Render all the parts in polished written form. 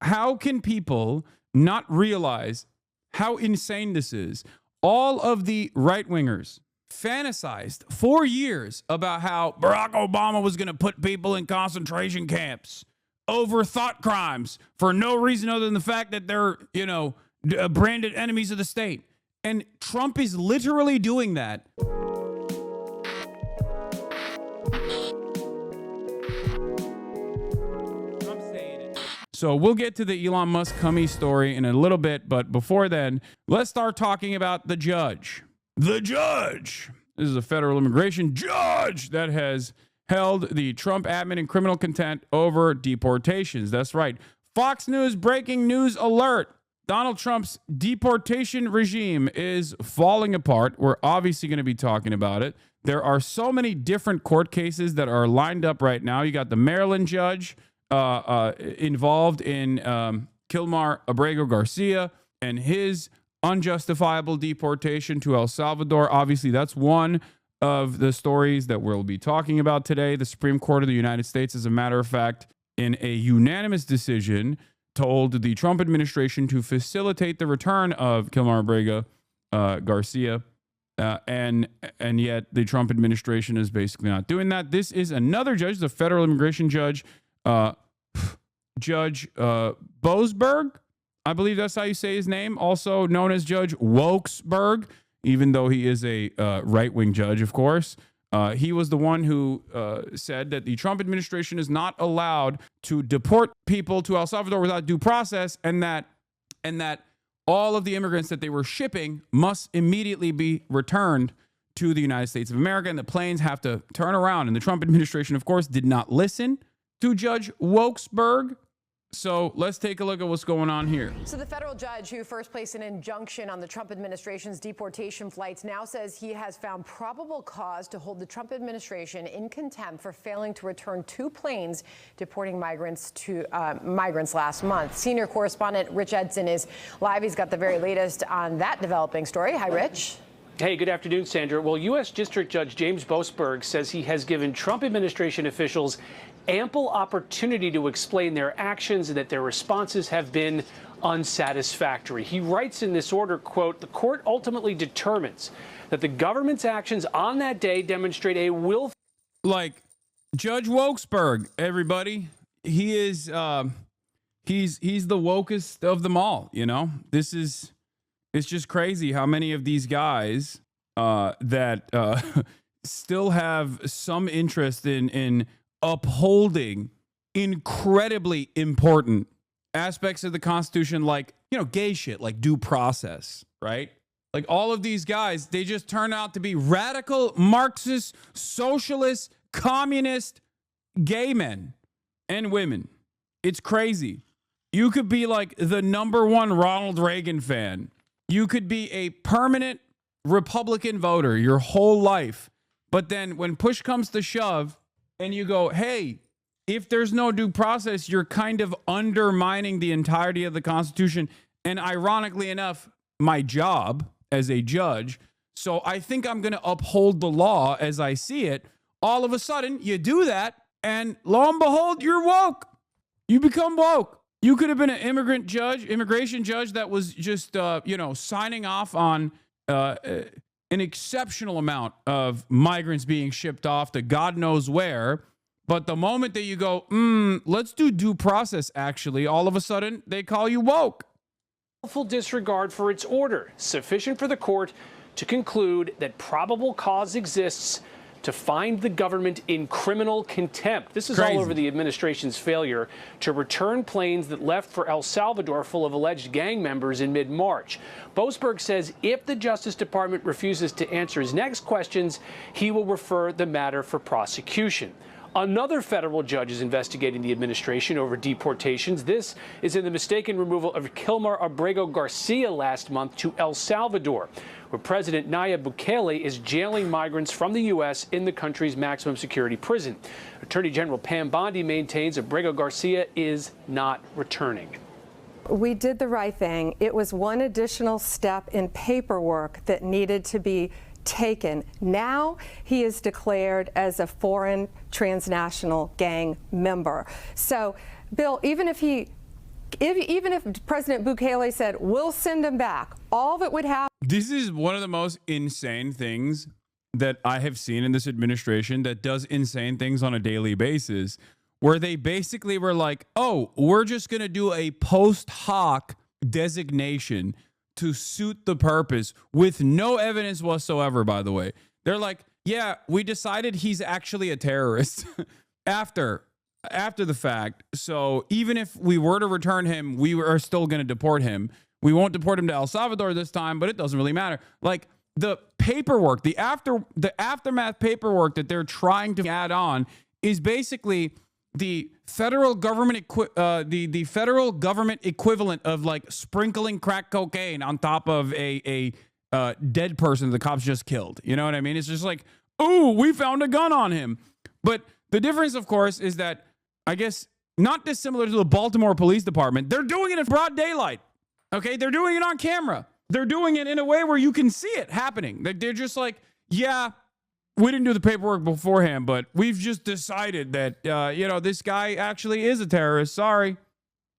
How can people not realize how insane this is? All of the right-wingers fantasized for years about how Barack Obama was going to put people in concentration camps over thought crimes for no reason other than the fact that they're, branded enemies of the state. And Trump is literally doing that. So we'll get to the Elon Musk Cummy story in a little bit, but before then, let's start talking about the judge. The judge. This is a federal immigration judge that has held the Trump admin in criminal contempt over deportations. That's right. Fox News breaking news alert. Donald Trump's deportation regime is falling apart. We're obviously going to be talking about it. There are so many different court cases that are lined up right now. You got the Maryland judge involved in Kilmar Abrego Garcia and his unjustifiable deportation to El Salvador. Obviously, that's one of the stories that we'll be talking about today. The Supreme Court of the United States, as a matter of fact, in a unanimous decision, told the Trump administration to facilitate the return of Kilmar Abrego Garcia. And yet the Trump administration is basically not doing that. This is another judge, the federal immigration judge, Judge Boasberg, I believe that's how you say his name, also known as Judge Wokesberg, even though he is a right-wing judge, of course. He was the one who said that the Trump administration is not allowed to deport people to El Salvador without due process, and that all of the immigrants that they were shipping must immediately be returned to the United States of America, and the planes have to turn around. And the Trump administration, of course, did not listen to Judge Wokesberg. So let's take a look at what's going on here. So the federal judge who first placed an injunction on the Trump administration's deportation flights now says he has found probable cause to hold the Trump administration in contempt for failing to return 2 planes deporting migrants last month. Senior correspondent Rich Edson is live. He's got the very latest on that developing story. Hi, Rich. Hey, good afternoon, Sandra. Well, U.S. District Judge James Boasberg says he has given Trump administration officials ample opportunity to explain their actions and that their responses have been unsatisfactory. He writes in this order, quote, "The court ultimately determines that the government's actions on that day demonstrate a willful..." Like Judge Wokesberg, everybody. He is he's the wokest of them all, It's just crazy how many of these guys that still have some interest in upholding incredibly important aspects of the Constitution, like, gay shit, like due process, right? Like all of these guys, they just turn out to be radical Marxist, socialist, communist gay men and women. It's crazy. You could be like the #1 Ronald Reagan fan. You could be a permanent Republican voter your whole life. But then when push comes to shove and you go, hey, if there's no due process, you're kind of undermining the entirety of the Constitution. And ironically enough, my job as a judge. So I think I'm going to uphold the law as I see it. All of a sudden, you do that. And lo and behold, you're woke. You become woke. You could have been an immigration judge that was just, signing off on an exceptional amount of migrants being shipped off to God knows where. But the moment that you go, let's do due process, actually, all of a sudden they call you woke. Full disregard for its order, sufficient for the court to conclude that probable cause exists to find the government in criminal contempt. This is all over the administration's failure to return planes that left for El Salvador full of alleged gang members in mid-March. Boasberg says if the Justice Department refuses to answer his next questions, he will refer the matter for prosecution. Another federal judge is investigating the administration over deportations. This is in the mistaken removal of Kilmar Abrego Garcia last month to El Salvador, where President Nayib Bukele is jailing migrants from the U.S. in the country's maximum security prison. Attorney General Pam Bondi maintains Abrego Garcia is not returning. We did the right thing. It was one additional step in paperwork that needed to be taken. Now he is declared as a foreign transnational gang member. So, Bill, even if he Even if President Bukele said, we'll send him back, all that would happen. This is one of the most insane things that I have seen in this administration that does insane things on a daily basis, where they basically were like, oh, we're just going to do a post hoc designation to suit the purpose with no evidence whatsoever, by the way. They're like, yeah, we decided he's actually a terrorist after the fact. So even if we were to return him, we are still going to deport him. We won't deport him to El Salvador this time, but it doesn't really matter. Like the paperwork, the aftermath paperwork that they're trying to add on is basically the federal government the federal government equivalent of like sprinkling crack cocaine on top of a dead person the cops just killed. You know what I mean? It's just like, ooh, we found a gun on him. But the difference, of course, is that I guess not dissimilar to the Baltimore Police Department, they're doing it in broad daylight. Okay, they're doing it on camera. They're doing it in a way where you can see it happening. They're just like, yeah, we didn't do the paperwork beforehand, but we've just decided that, this guy actually is a terrorist. Sorry.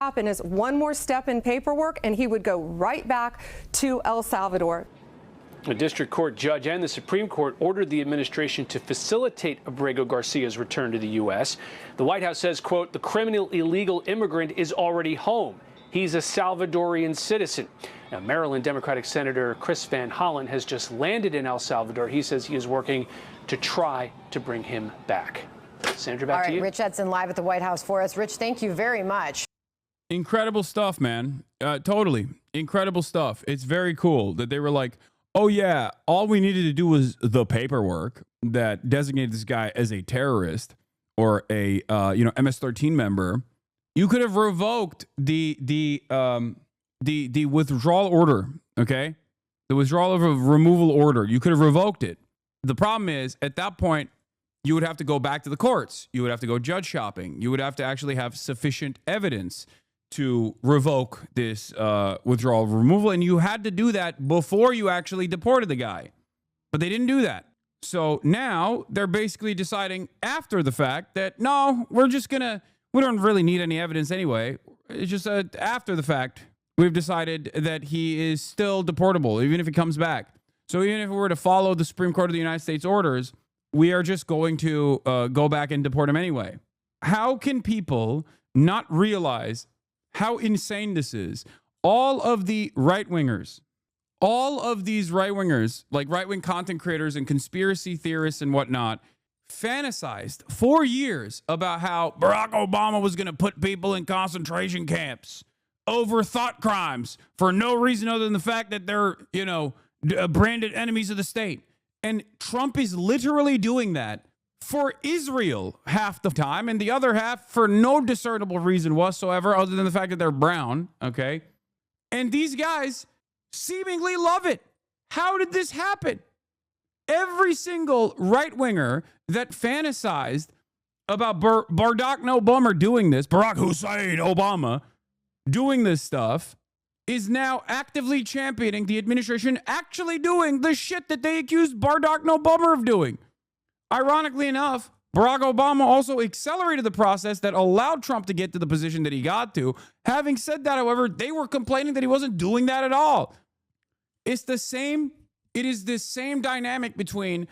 Happen is one more step in paperwork, and he would go right back to El Salvador. A district court judge and the Supreme Court ordered the administration to facilitate Abrego Garcia's return to the U.S. The White House says, quote, the criminal illegal immigrant is already home. He's a Salvadorian citizen. Now, Maryland Democratic Senator Chris Van Hollen has just landed in El Salvador. He says he is working to try to bring him back. Sandra, back to you. Rich Edson live at the White House for us. Rich, thank you very much. Incredible stuff, man. Totally. Incredible stuff. It's very cool that they were like, oh, yeah, all we needed to do was the paperwork that designated this guy as a terrorist or a, MS-13 member. You could have revoked the withdrawal order, okay? The withdrawal of a removal order. You could have revoked it. The problem is, at that point, you would have to go back to the courts. You would have to go judge shopping. You would have to actually have sufficient evidence to revoke this withdrawal of removal. And you had to do that before you actually deported the guy. But they didn't do that. So now they're basically deciding after the fact that, no, we don't really need any evidence anyway. It's just after the fact, we've decided that he is still deportable, even if he comes back. So even if we were to follow the Supreme Court of the United States orders, we are just going to go back and deport him anyway. How can people not realize how insane this is? All of the right-wingers, all of these right-wingers, like right-wing content creators and conspiracy theorists and whatnot, fantasized for years about how Barack Obama was going to put people in concentration camps over thought crimes for no reason other than the fact that they're, branded enemies of the state. And Trump is literally doing that for Israel half the time, and the other half for no discernible reason whatsoever other than the fact that they're brown, okay? And these guys seemingly love it. How did this happen? Every single right-winger that fantasized about Barack Obama doing this, Barack Hussein Obama doing this stuff, is now actively championing the administration actually doing the shit that they accused Barack Obama of doing. Ironically enough, Barack Obama also accelerated the process that allowed Trump to get to the position that he got to. Having said that, however, they were complaining that he wasn't doing that at all. It is the same dynamic between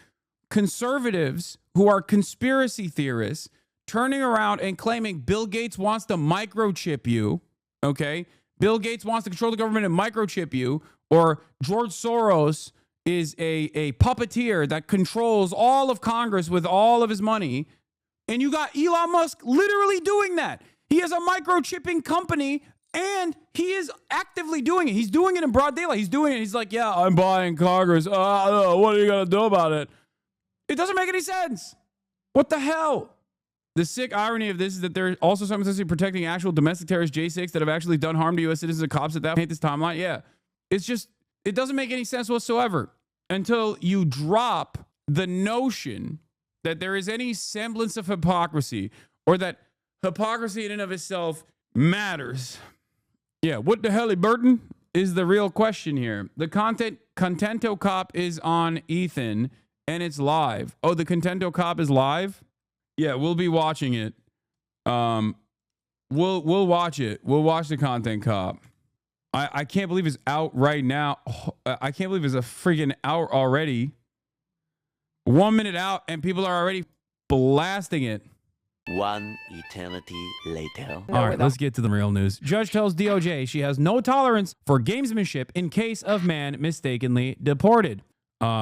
conservatives who are conspiracy theorists turning around and claiming Bill Gates wants to microchip you, okay? Bill Gates wants to control the government and microchip you, or George Soros is a puppeteer that controls all of Congress with all of his money. And you got Elon Musk literally doing that. He has a microchipping company and he is actively doing it. He's doing it in broad daylight. He's doing it. He's like, yeah, I'm buying Congress. What are you going to do about it? It doesn't make any sense. What the hell? The sick irony of this is that they're also simultaneously protecting actual domestic terrorists, J6, that have actually done harm to U.S. citizens and cops at that paint this timeline. Yeah. It's just, it doesn't make any sense whatsoever until you drop the notion that there is any semblance of hypocrisy or that hypocrisy in and of itself matters. Yeah, what the hell, Burton, is the real question here. The Contento Cop is on Ethan and it's live. Oh, the Contento Cop is live? Yeah, we'll be watching it. We'll watch it. We'll watch the Content Cop. I can't believe it's out right now. I can't believe it's a freaking out already. 1 minute out and people are already blasting it. One eternity later. All right, let's get to the real news. Judge tells DOJ she has no tolerance for gamesmanship in case of man mistakenly deported.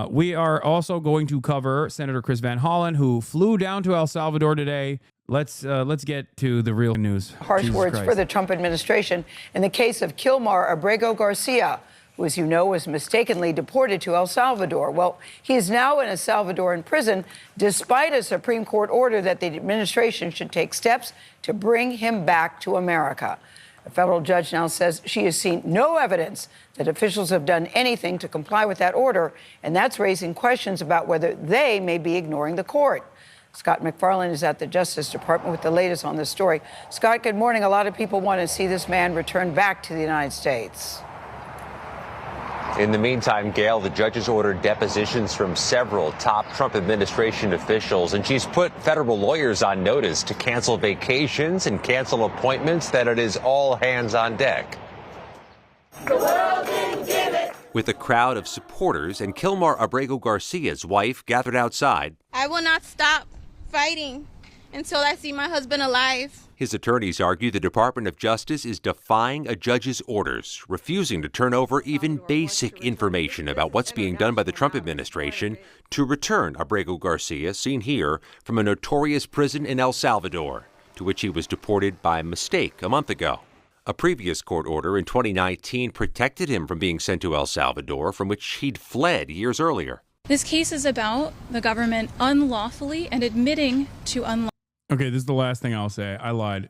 We are also going to cover Senator Chris Van Hollen, who flew down to El Salvador today. Let's get to the real news. Harsh words for the Trump administration in the case of Kilmar Abrego Garcia, who, as you know, was mistakenly deported to El Salvador. Well, he is now in a Salvadoran prison, despite a Supreme Court order that the administration should take steps to bring him back to America. A federal judge now says she has seen no evidence that officials have done anything to comply with that order, and that's raising questions about whether they may be ignoring the court. Scott McFarland is at the Justice Department with the latest on this story. Scott, good morning. A lot of people want to see this man return back to the United States. In the meantime, Gail, the judge has ordered depositions from several top Trump administration officials, and she's put federal lawyers on notice to cancel vacations and cancel appointments, that it is all hands on deck. The world didn't give it. With a crowd of supporters and Kilmar Abrego Garcia's wife gathered outside, I will not stop fighting until I see my husband alive. His attorneys argue the Department of Justice is defying a judge's orders, refusing to turn over even basic information about what's being done by the Trump administration to return Abrego Garcia, seen here, from a notorious prison in El Salvador, to which he was deported by mistake a month ago. A previous court order in 2019 protected him from being sent to El Salvador, from which he'd fled years earlier. This case is about the government unlawfully and admitting to Okay, this is the last thing I'll say. I lied.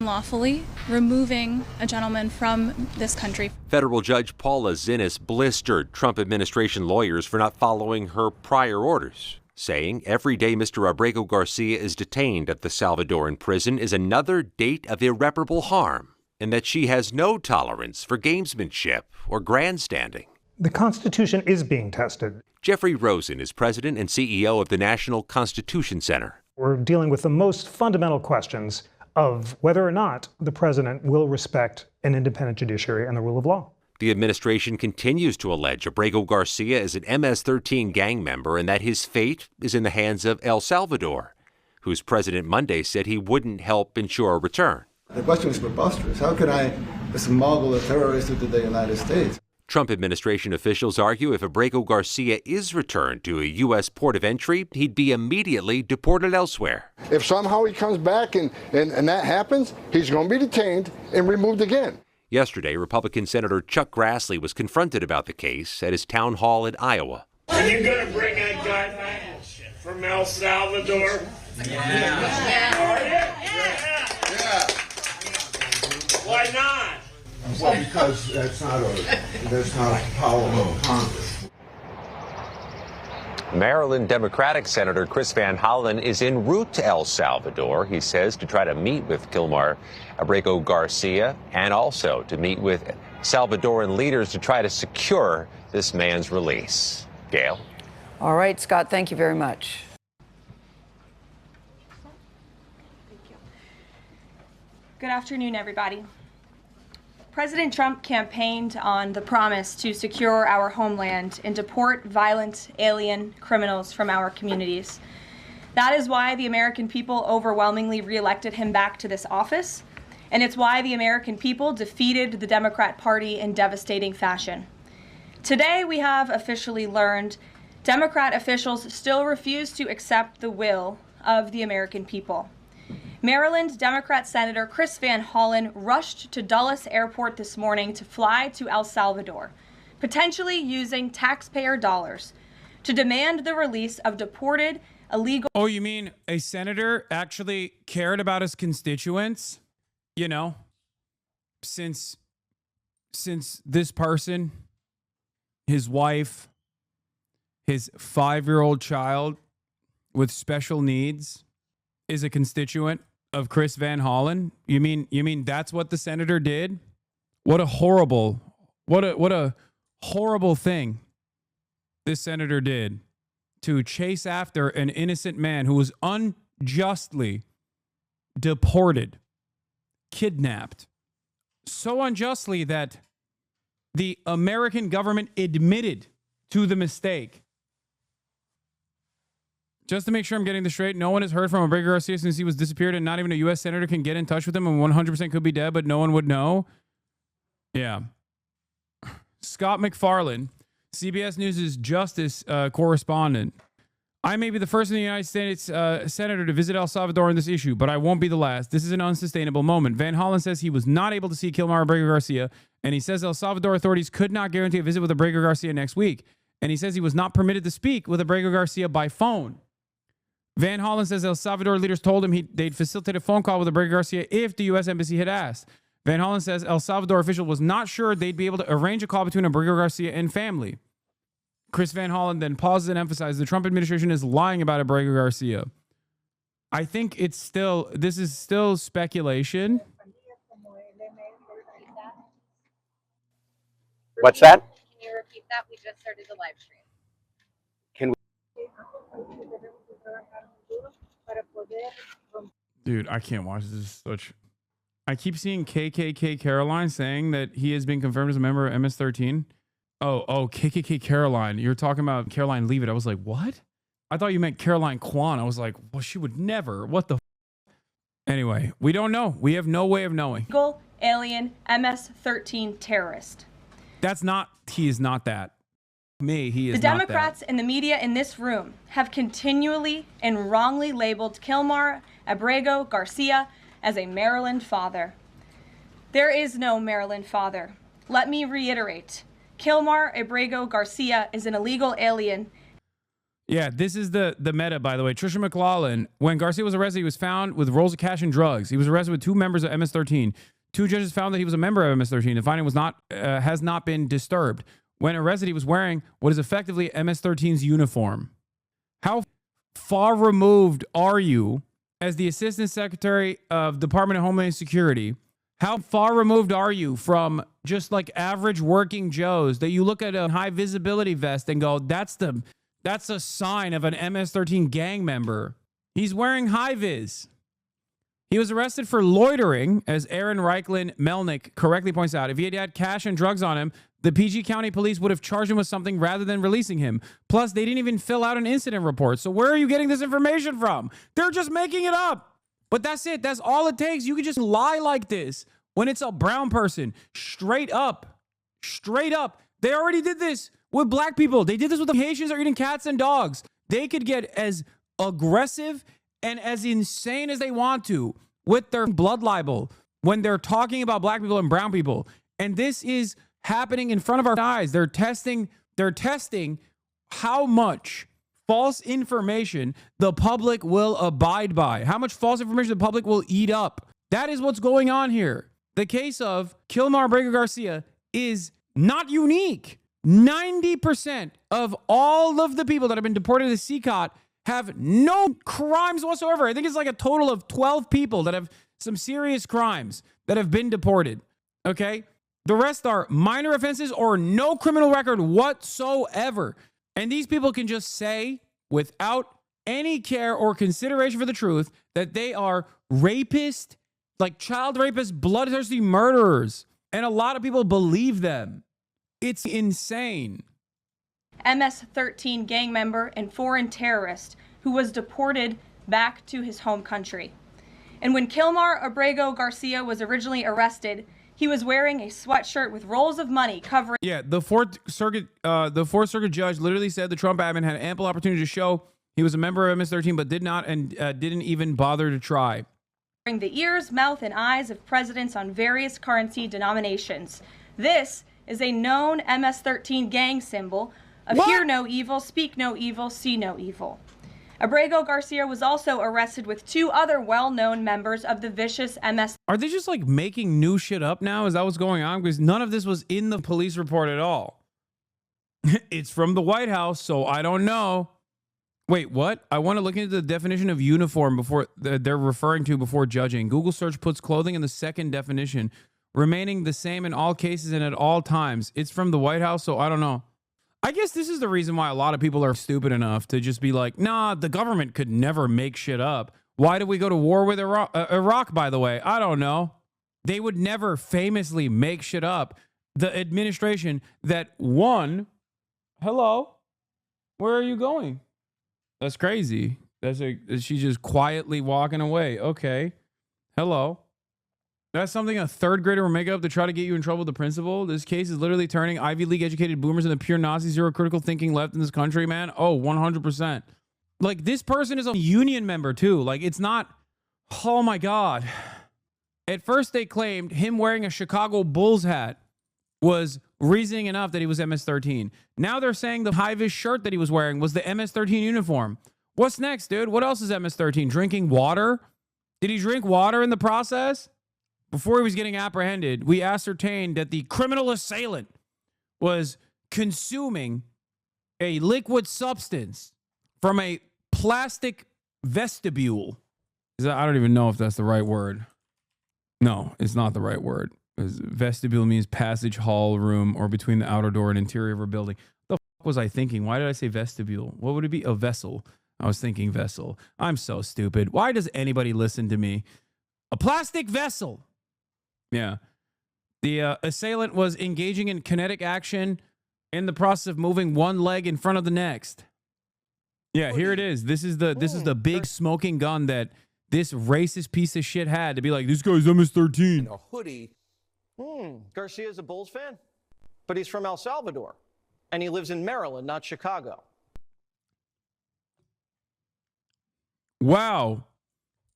unlawfully removing a gentleman from this country. Federal Judge Paula Zinnes blistered Trump administration lawyers for not following her prior orders, saying every day Mr. Abrego Garcia is detained at the Salvadoran prison is another date of irreparable harm, and that she has no tolerance for gamesmanship or grandstanding. The Constitution is being tested. Jeffrey Rosen is president and CEO of the National Constitution Center. We're dealing with the most fundamental questions of whether or not the president will respect an independent judiciary and the rule of law. The administration continues to allege Abrego Garcia is an MS-13 gang member and that his fate is in the hands of El Salvador, whose president Monday said he wouldn't help ensure a return. The question is preposterous. How can I smuggle a terrorist into the United States? Trump administration officials argue if Abrego Garcia is returned to a U.S. port of entry, he'd be immediately deported elsewhere. If somehow he comes back and that happens, he's going to be detained and removed again. Yesterday, Republican Senator Chuck Grassley was confronted about the case at his town hall in Iowa. Are you going to bring that guy back from El Salvador? Yeah. Why not? Well, because that's not a power of Congress. Maryland Democratic Senator Chris Van Hollen is en route to El Salvador, he says, to try to meet with Kilmar Abrego Garcia and also to meet with Salvadoran leaders to try to secure this man's release. Gail? All right, Scott, thank you very much. Good afternoon, everybody. President Trump campaigned on the promise to secure our homeland and deport violent alien criminals from our communities. That is why the American people overwhelmingly reelected him back to this office, and it's why the American people defeated the Democrat Party in devastating fashion. Today, we have officially learned Democrat officials still refuse to accept the will of the American people. Maryland Democrat Senator Chris Van Hollen rushed to Dulles Airport this morning to fly to El Salvador, potentially using taxpayer dollars to demand the release of deported illegal. Oh, you mean a senator actually cared about his constituents? You know, since this person, his wife, his 5-year-old child with special needs is a constituent of Chris Van Hollen? You mean that's what the senator did? What a horrible thing this senator did to chase after an innocent man who was unjustly deported, kidnapped, so unjustly that the American government admitted to the mistake. Just to make sure I'm getting this straight, no one has heard from Abrego Garcia since he was disappeared, and not even a U.S. senator can get in touch with him, and 100% could be dead, but no one would know. Yeah. Scott McFarlane, CBS News' justice correspondent. I may be the first in the United States senator to visit El Salvador on this issue, but I won't be the last. This is an unsustainable moment. Van Hollen says he was not able to see Kilmar Abrego Garcia, and he says El Salvador authorities could not guarantee a visit with Abrego Garcia next week. And he says he was not permitted to speak with Abrego Garcia by phone. Van Hollen says El Salvador leaders told him they'd facilitate a phone call with Abrego Garcia if the U.S. Embassy had asked. Van Hollen says El Salvador official was not sure they'd be able to arrange a call between Abrego Garcia and family. Chris Van Hollen then pauses and emphasizes the Trump administration is lying about Abrego Garcia. I think this is still speculation. What's that? Can you repeat that? We just started the live stream. Can we? Dude, I can't watch this. I keep seeing KKK Caroline saying that he has been confirmed as a member of MS-13. Oh, KKK Caroline. You're talking about Caroline Leavitt. I was like, what? I thought you meant Caroline Kwan. I was like, well, she would never. What the? Anyway, we don't know. We have no way of knowing. Illegal alien MS-13 terrorist. He is not that. He is the not Democrats that. and the media in this room have continually and wrongly labeled Kilmar Abrego Garcia as a Maryland father. There is no Maryland father. Let me reiterate. Kilmar Abrego Garcia is an illegal alien. Yeah, this is the meta, by the way. Trisha McLaughlin, when Garcia was arrested, he was found with rolls of cash and drugs. He was arrested with 2 members of MS-13. 2 judges found that he was a member of MS-13. The finding was has not been disturbed. When arrested, he was wearing what is effectively MS-13's uniform. How far removed are you as the Assistant Secretary of Department of Homeland Security? How far removed are you from just like average working Joes that you look at a high visibility vest and go, that's a sign of an MS-13 gang member? He's wearing high vis. He was arrested for loitering, as Aaron Reichlin Melnick correctly points out. If he had had cash and drugs on him, the PG County police would have charged him with something rather than releasing him. Plus, they didn't even fill out an incident report. So where are you getting this information from? They're just making it up. But that's it. That's all it takes. You can just lie like this when it's a brown person. Straight up. Straight up. They already did this with black people. They did this with the Haitians that are eating cats and dogs. They could get as aggressive and as insane as they want to with their blood libel when they're talking about black people and brown people. And this is happening in front of our eyes. They're testing how much false information the public will abide by, how much false information the public will eat up. That is what's going on here. The case of Kilmar Abrego Garcia is not unique. 90% of all of the people that have been deported to CCOT have no crimes whatsoever. I think it's like a total of 12 people that have some serious crimes that have been deported. Okay? The rest are minor offenses or no criminal record whatsoever. And these people can just say, without any care or consideration for the truth, that they are rapists, like child rapists, bloodthirsty murderers. And a lot of people believe them. It's insane. MS-13 gang member and foreign terrorist who was deported back to his home country. And when Kilmar Abrego Garcia was originally arrested, he was wearing a sweatshirt with rolls of money covering. Yeah, the Fourth Circuit judge literally said the Trump admin had ample opportunity to show he was a member of MS-13, but did not and didn't even bother to try. The ears, mouth, and eyes of presidents on various currency denominations. This is a known MS-13 gang symbol of hear no evil, speak no evil, see no evil. Abrego Garcia was also arrested with 2 other well-known members of the vicious MS. Are they just like making new shit up now? Is that what's going on? Because none of this was in the police report at all. It's from the White House, so I don't know. Wait, what? I want to look into the definition of uniform before they're referring to before judging. Google search puts clothing in the second definition, remaining the same in all cases and at all times. It's from the White House, so I don't know. I guess this is the reason why a lot of people are stupid enough to just be like, nah, the government could never make shit up. Why did we go to war with Iraq, by the way? I don't know. They would never famously make shit up. The administration that won. Hello? Where are you going? That's crazy. She's just quietly walking away. Okay. Hello. That's something a third grader will make up to try to get you in trouble with the principal. This case is literally turning Ivy League educated boomers into pure Nazi, zero critical thinking left in this country, man. Oh, 100%. Like, this person is a union member too. Like, it's not, oh my God. At first they claimed him wearing a Chicago Bulls hat was reasoning enough that he was MS-13. Now they're saying the high-vis shirt that he was wearing was the MS-13 uniform. What's next, dude? What else is MS-13? Drinking water? Did he drink water in the process? Before he was getting apprehended, we ascertained that the criminal assailant was consuming a liquid substance from a plastic vestibule. I don't even know if that's the right word. No, it's not the right word. Vestibule means passage, hall, room, or between the outer door and interior of a building. The fuck was I thinking? Why did I say vestibule? What would it be? A vessel. I was thinking vessel. I'm so stupid. Why does anybody listen to me? A plastic vessel. Yeah. The assailant was engaging in kinetic action in the process of moving one leg in front of the next. Yeah, here it is. This is the big smoking gun that this racist piece of shit had to be like, this guy's MS-13. A hoodie. Garcia's a Bulls fan, but he's from El Salvador, and he lives in Maryland, not Chicago. Wow.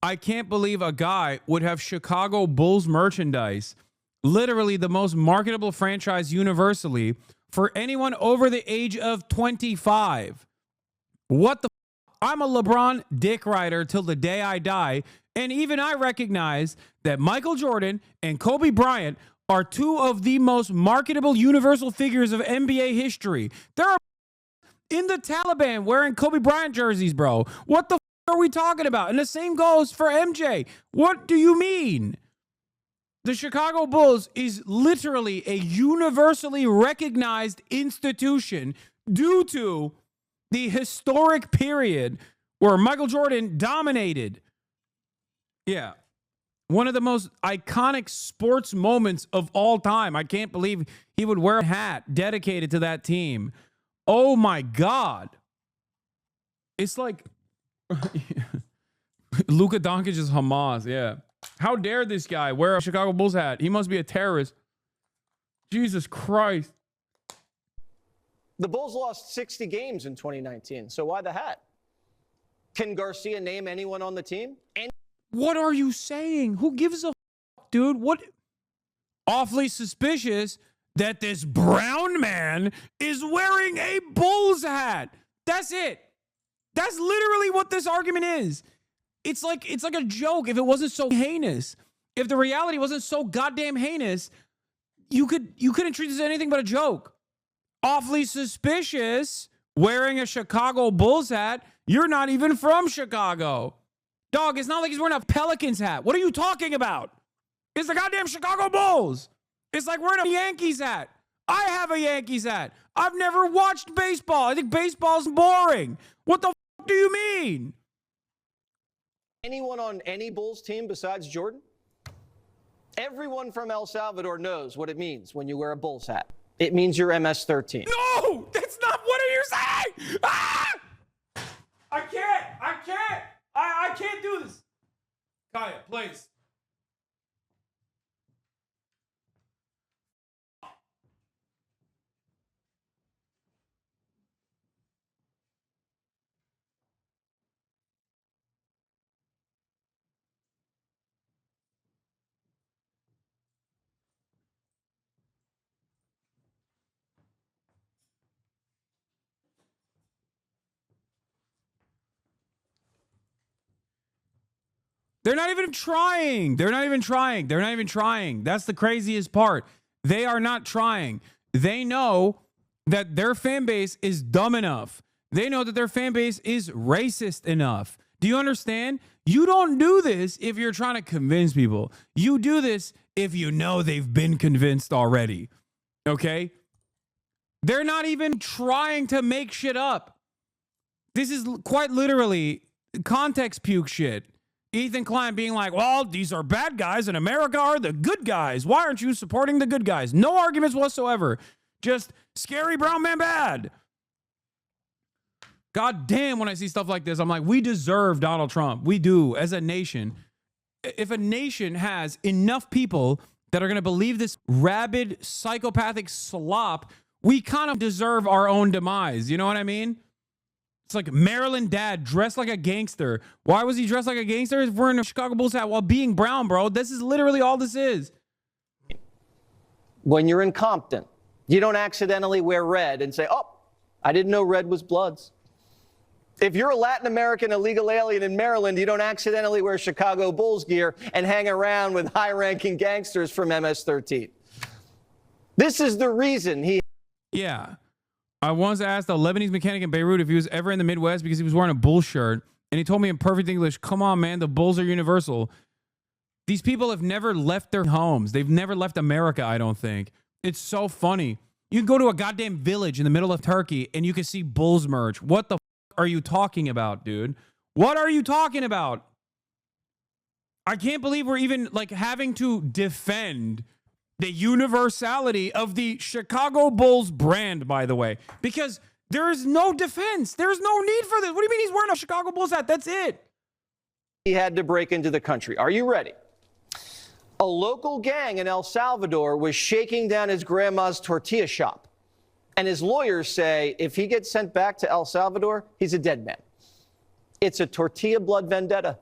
I can't believe a guy would have Chicago Bulls merchandise, literally the most marketable franchise universally, for anyone over the age of 25. What the I'm a LeBron dick rider till the day I die, and even I recognize that Michael Jordan and Kobe Bryant are two of the most marketable universal figures of NBA history. There are in the Taliban wearing Kobe Bryant jerseys, bro. What the are we talking about? And the same goes for MJ. What do you mean? The Chicago Bulls is literally a universally recognized institution due to the historic period where Michael Jordan dominated. Yeah. One of the most iconic sports moments of all time. I can't believe he would wear a hat dedicated to that team. Oh my God. It's like Luka Doncic is Hamas. Yeah. How dare this guy wear a Chicago Bulls hat? He must be a terrorist. Jesus Christ. The Bulls lost 60 games in 2019, so why the hat? Can Garcia name anyone on the team? What are you saying? Who gives a fuck, dude? What? Awfully suspicious that this brown man is wearing a Bulls hat. That's it. That's literally what this argument is. It's like a joke if it wasn't so heinous. If the reality wasn't so goddamn heinous, you couldn't treat this as anything but a joke. Awfully suspicious wearing a Chicago Bulls hat. You're not even from Chicago. Dog, it's not like he's wearing a Pelicans hat. What are you talking about? It's the goddamn Chicago Bulls. It's like wearing a Yankees hat. I have a Yankees hat. I've never watched baseball. I think baseball's boring. What the fuck do you mean? Anyone on any Bulls team besides Jordan? Everyone from El Salvador knows what it means when you wear a Bulls hat. It means you're MS-13. No, that's not what are you saying? Ah! I can't do this. Kaya, please. They're not even trying. They're not even trying. They're not even trying. That's the craziest part. They are not trying. They know that their fan base is dumb enough. They know that their fan base is racist enough. Do you understand? You don't do this if you're trying to convince people. You do this if you know they've been convinced already. Okay? They're not even trying to make shit up. This is quite literally context puke shit. Ethan Klein being like, well, these are bad guys and America are the good guys. Why aren't you supporting the good guys? No arguments whatsoever. Just scary brown man bad. God damn, when I see stuff like this, I'm like, we deserve Donald Trump. We do as a nation. If a nation has enough people that are going to believe this rabid, psychopathic slop, we kind of deserve our own demise. You know what I mean? It's like Maryland dad dressed like a gangster. Why was he dressed like a gangster? He's wearing a Chicago Bulls hat while being brown, bro. This is literally all this is. When you're in Compton, you don't accidentally wear red and say, oh, I didn't know red was Bloods. If you're a Latin American illegal alien in Maryland, you don't accidentally wear Chicago Bulls gear and hang around with high-ranking gangsters from MS-13. This is the reason he... Yeah. I once asked a Lebanese mechanic in Beirut if he was ever in the Midwest because he was wearing a Bull shirt. And he told me in perfect English, come on, man, the Bulls are universal. These people have never left their homes. They've never left America, I don't think. It's so funny. You can go to a goddamn village in the middle of Turkey and you can see Bulls merch. What the f are you talking about, dude? What are you talking about? I can't believe we're even like having to defend the universality of the Chicago Bulls brand, by the way, because there is no defense. There's no need for this. What do you mean he's wearing a Chicago Bulls hat? That's it. He had to break into the country. Are you ready? A local gang in El Salvador was shaking down his grandma's tortilla shop. And his lawyers say if he gets sent back to El Salvador, he's a dead man. It's a tortilla blood vendetta.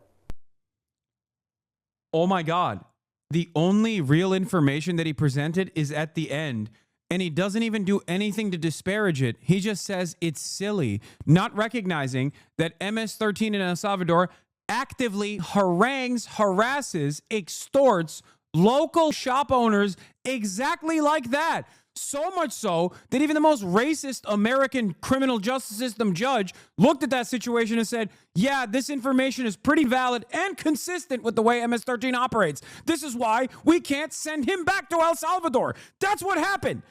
Oh, my God. The only real information that he presented is at the end, and he doesn't even do anything to disparage it. He just says it's silly, not recognizing that MS-13 in El Salvador actively harangues, harasses, extorts local shop owners exactly like that. So much so that even the most racist American criminal justice system judge looked at that situation and said, yeah, this information is pretty valid and consistent with the way MS-13 operates. This is why we can't send him back to El Salvador. That's what happened.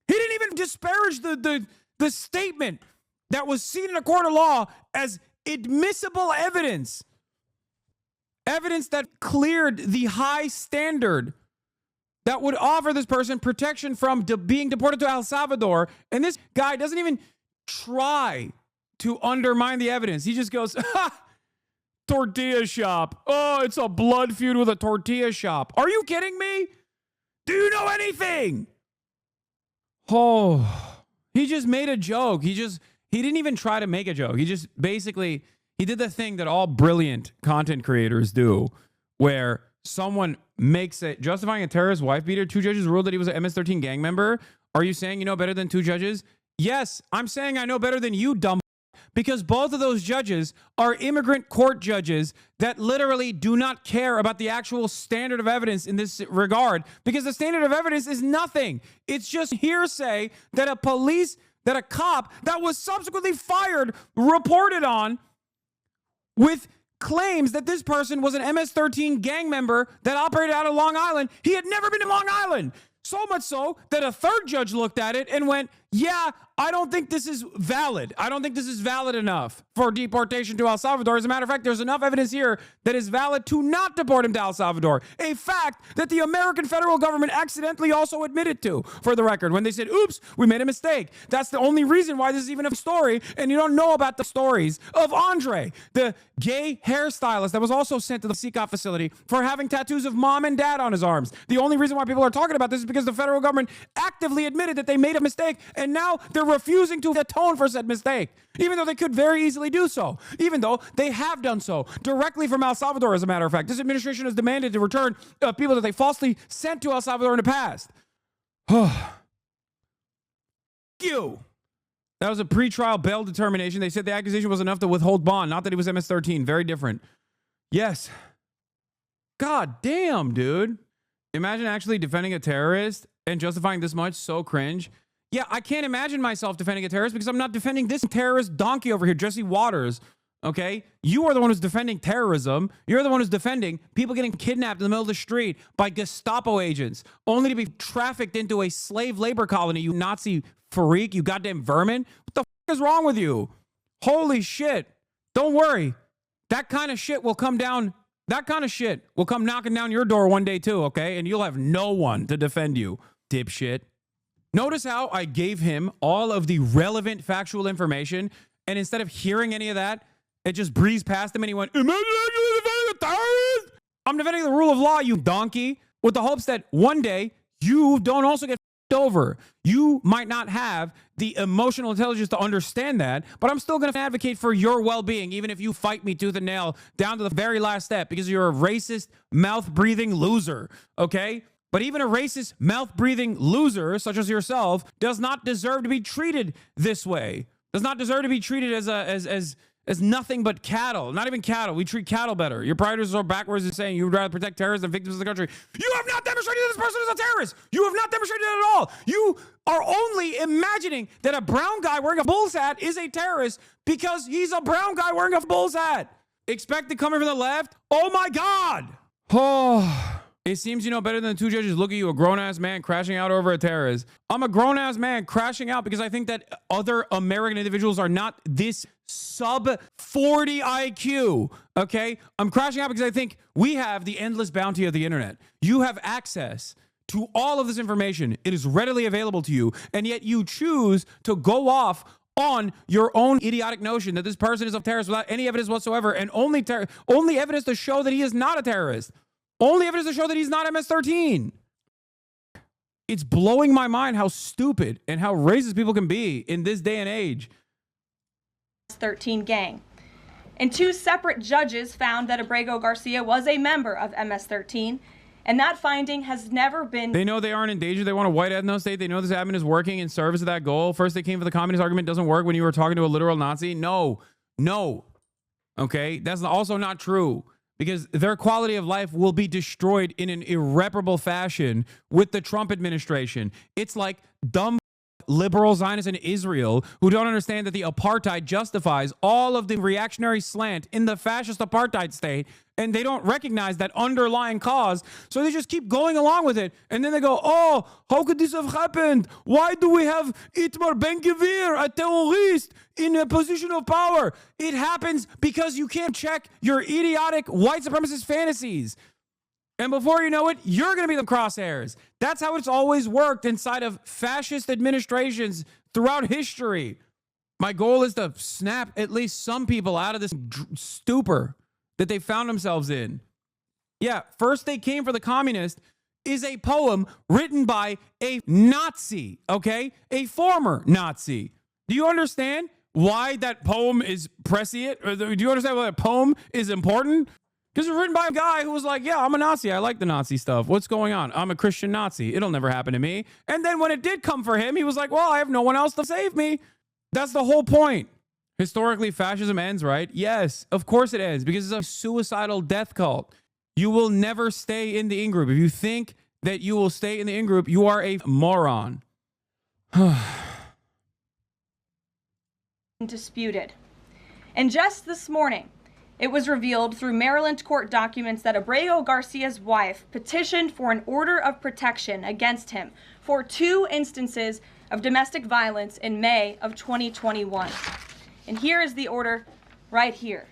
He didn't even disparage the statement that was seen in a court of law as admissible evidence. Evidence that cleared the high standard that would offer this person protection from being deported to El Salvador. And this guy doesn't even try to undermine the evidence. He just goes, ha, tortilla shop. Oh, it's a blood feud with a tortilla shop. Are you kidding me? Do you know anything? Oh, he just made a joke. He didn't even try to make a joke. He just basically, he did the thing that all brilliant content creators do, where someone makes it justifying a terrorist wife beater. 2 judges ruled that he was an MS-13 gang member. Are you saying you know better than 2 judges? Yes, I'm saying I know better than you, dumb. Because both of those judges are immigrant court judges that literally do not care about the actual standard of evidence in this regard. Because the standard of evidence is nothing. It's just hearsay that a cop that was subsequently fired reported on with claims that this person was an MS-13 gang member that operated out of Long Island. He had never been to Long Island. So much so that a 3rd judge looked at it and went, yeah, I don't think this is valid. I don't think this is valid enough for deportation to El Salvador. As a matter of fact, there's enough evidence here that is valid to not deport him to El Salvador. A fact that the American federal government accidentally also admitted to, for the record, when they said, oops, we made a mistake. That's the only reason why this is even a story, and you don't know about the stories of Andre, the gay hairstylist that was also sent to the CONTEMPT facility for having tattoos of mom and dad on his arms. The only reason why people are talking about this is because the federal government actively admitted that they made a mistake, and now they're refusing to atone for said mistake, even though they could very easily do so, even though they have done so directly from El Salvador. As a matter of fact, this administration has demanded to return people that they falsely sent to El Salvador in the past. You. That was a pretrial bail determination. They said the accusation was enough to withhold bond, not that he was MS-13. Very different. Yes. God damn, dude. Imagine actually defending a terrorist and justifying this much. So cringe. Yeah, I can't imagine myself defending a terrorist because I'm not defending this terrorist donkey over here, Jesse Waters. Okay? You are the one who's defending terrorism. You're the one who's defending people getting kidnapped in the middle of the street by Gestapo agents, only to be trafficked into a slave labor colony, you Nazi freak, you goddamn vermin. What the f is wrong with you? Holy shit. Don't worry. That kind of shit will come down That kind of shit will come knocking down your door one day too, okay? And you'll have no one to defend you, dipshit. Notice how I gave him all of the relevant factual information, and instead of hearing any of that, it just breezed past him and he went, "Imagine actually defending a terrorist?" I'm defending the rule of law, you donkey, with the hopes that one day you don't also get over. You might not have the emotional intelligence to understand that, but I'm still going to advocate for your well-being, even if you fight me tooth and nail down to the very last step, because you're a racist, mouth-breathing loser, okay? But even a racist, mouth-breathing loser, such as yourself, does not deserve to be treated this way. Does not deserve to be treated as nothing but cattle. Not even cattle. We treat cattle better. Your priorities are backwards in saying you would rather protect terrorists than victims of the country. You have not demonstrated that this person is a terrorist. You have not demonstrated it at all. You are only imagining that a brown guy wearing a bull's hat is a terrorist because he's a brown guy wearing a bull's hat. Expect it coming from the left? Oh my God. Oh. It seems you know better than two judges look at you, a grown-ass man crashing out over a terrorist. I'm a grown-ass man crashing out because I think that other American individuals are not this sub 40 IQ, okay? I'm crashing out because I think we have the endless bounty of the internet. You have access to all of this information. It is readily available to you, and yet you choose to go off on your own idiotic notion that this person is a terrorist without any evidence whatsoever, and only evidence to show that he is not a terrorist. Only evidence to show that he's not MS-13. It's blowing my mind how stupid and how racist people can be in this day and age. MS-13 gang. And two separate judges found that Abrego Garcia was a member of MS-13, and that finding has never been... They know they aren't in danger. They want a white ethno state. They know this admin is working in service of that goal. First, they came for the communist argument doesn't work when you were talking to a literal Nazi. No. Okay? That's also not true. Because their quality of life will be destroyed in an irreparable fashion with the Trump administration. It's like dumb liberal Zionists in Israel who don't understand that the apartheid justifies all of the reactionary slant in the fascist apartheid state, and they don't recognize that underlying cause, so they just keep going along with it. And then they go, oh, how could this have happened? Why do we have Itamar Ben-Gvir, a terrorist, in a position of power? It happens because you can't check your idiotic white supremacist fantasies. And before you know it, you're going to be the crosshairs. That's how it's always worked inside of fascist administrations throughout history. My goal is to snap at least some people out of this stupor that they found themselves in. Yeah, First They Came for the Communist is a poem written by a Nazi, okay? A former Nazi. Do you understand why that poem is prescient? Or do you understand why that poem is important? Because it's written by a guy who was like, yeah, I'm a Nazi. I like the Nazi stuff. What's going on? I'm a Christian Nazi. It'll never happen to me. And then when it did come for him, he was like, well, I have no one else to save me. That's the whole point. Historically, fascism ends, right? Yes, of course it ends, because it's a suicidal death cult. You will never stay in the in-group. If you think that you will stay in the in-group, you are a moron. Disputed. And just this morning, it was revealed through Maryland court documents that Abrego Garcia's wife petitioned for an order of protection against him for 2 instances of domestic violence in May of 2021. And here is the order right here.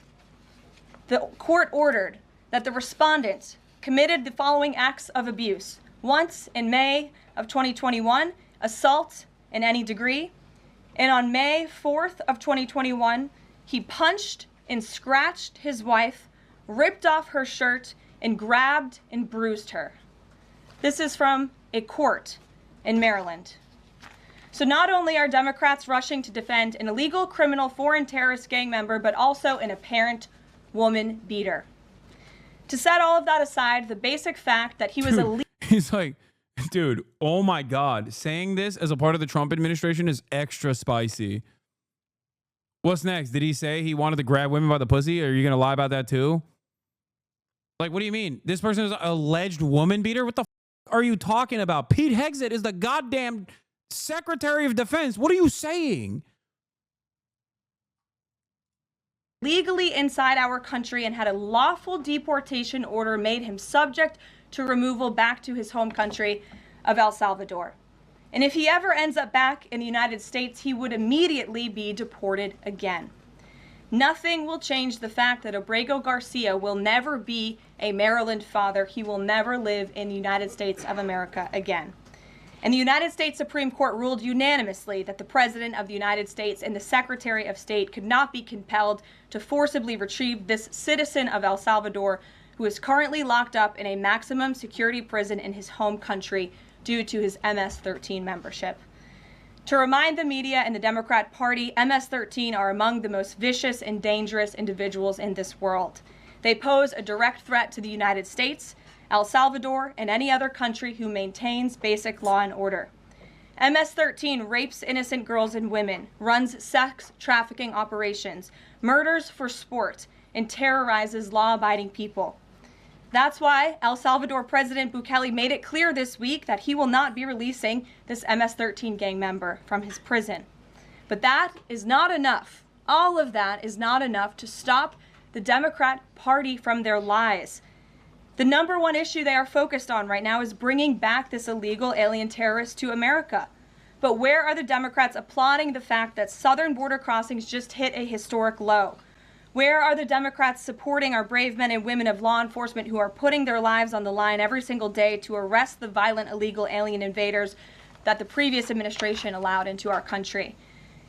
The court ordered that the respondent committed the following acts of abuse. Once in May of 2021, assault in any degree. And on May 4th of 2021, he punched and scratched his wife, ripped off her shirt, and grabbed and bruised her. This is from a court in Maryland. So not only are Democrats rushing to defend an illegal criminal foreign terrorist gang member, but also an apparent woman beater. To set all of that aside, the basic fact that he was illegal. He's like, dude, oh my God. Saying this as a part of the Trump administration is extra spicy. What's next? Did he say he wanted to grab women by the pussy? Are you going to lie about that too? Like, what do you mean? This person is an alleged woman beater? What the are you talking about? Pete Hegseth is the goddamn Secretary of Defense. What are you saying? Legally inside our country and had a lawful deportation order made him subject to removal back to his home country of El Salvador. And if he ever ends up back in the United States, he would immediately be deported again. Nothing will change the fact that Abrego Garcia will never be a Maryland father. He will never live in the United States of America again. And the United States Supreme Court ruled unanimously that the President of the United States and the Secretary of State could not be compelled to forcibly retrieve this citizen of El Salvador who is currently locked up in a maximum security prison in his home country due to his MS-13 membership. To remind the media and the Democrat Party, MS-13 are among the most vicious and dangerous individuals in this world. They pose a direct threat to the United States, El Salvador, and any other country who maintains basic law and order. MS-13 rapes innocent girls and women, runs sex trafficking operations, murders for sport, and terrorizes law-abiding people. That's why El Salvador President Bukele made it clear this week that he will not be releasing this MS-13 gang member from his prison. But that is not enough. All of that is not enough to stop the Democrat Party from their lies. The number one issue they are focused on right now is bringing back this illegal alien terrorist to America. But where are the Democrats applauding the fact that southern border crossings just hit a historic low? Where are the Democrats supporting our brave men and women of law enforcement who are putting their lives on the line every single day to arrest the violent illegal alien invaders that the previous administration allowed into our country?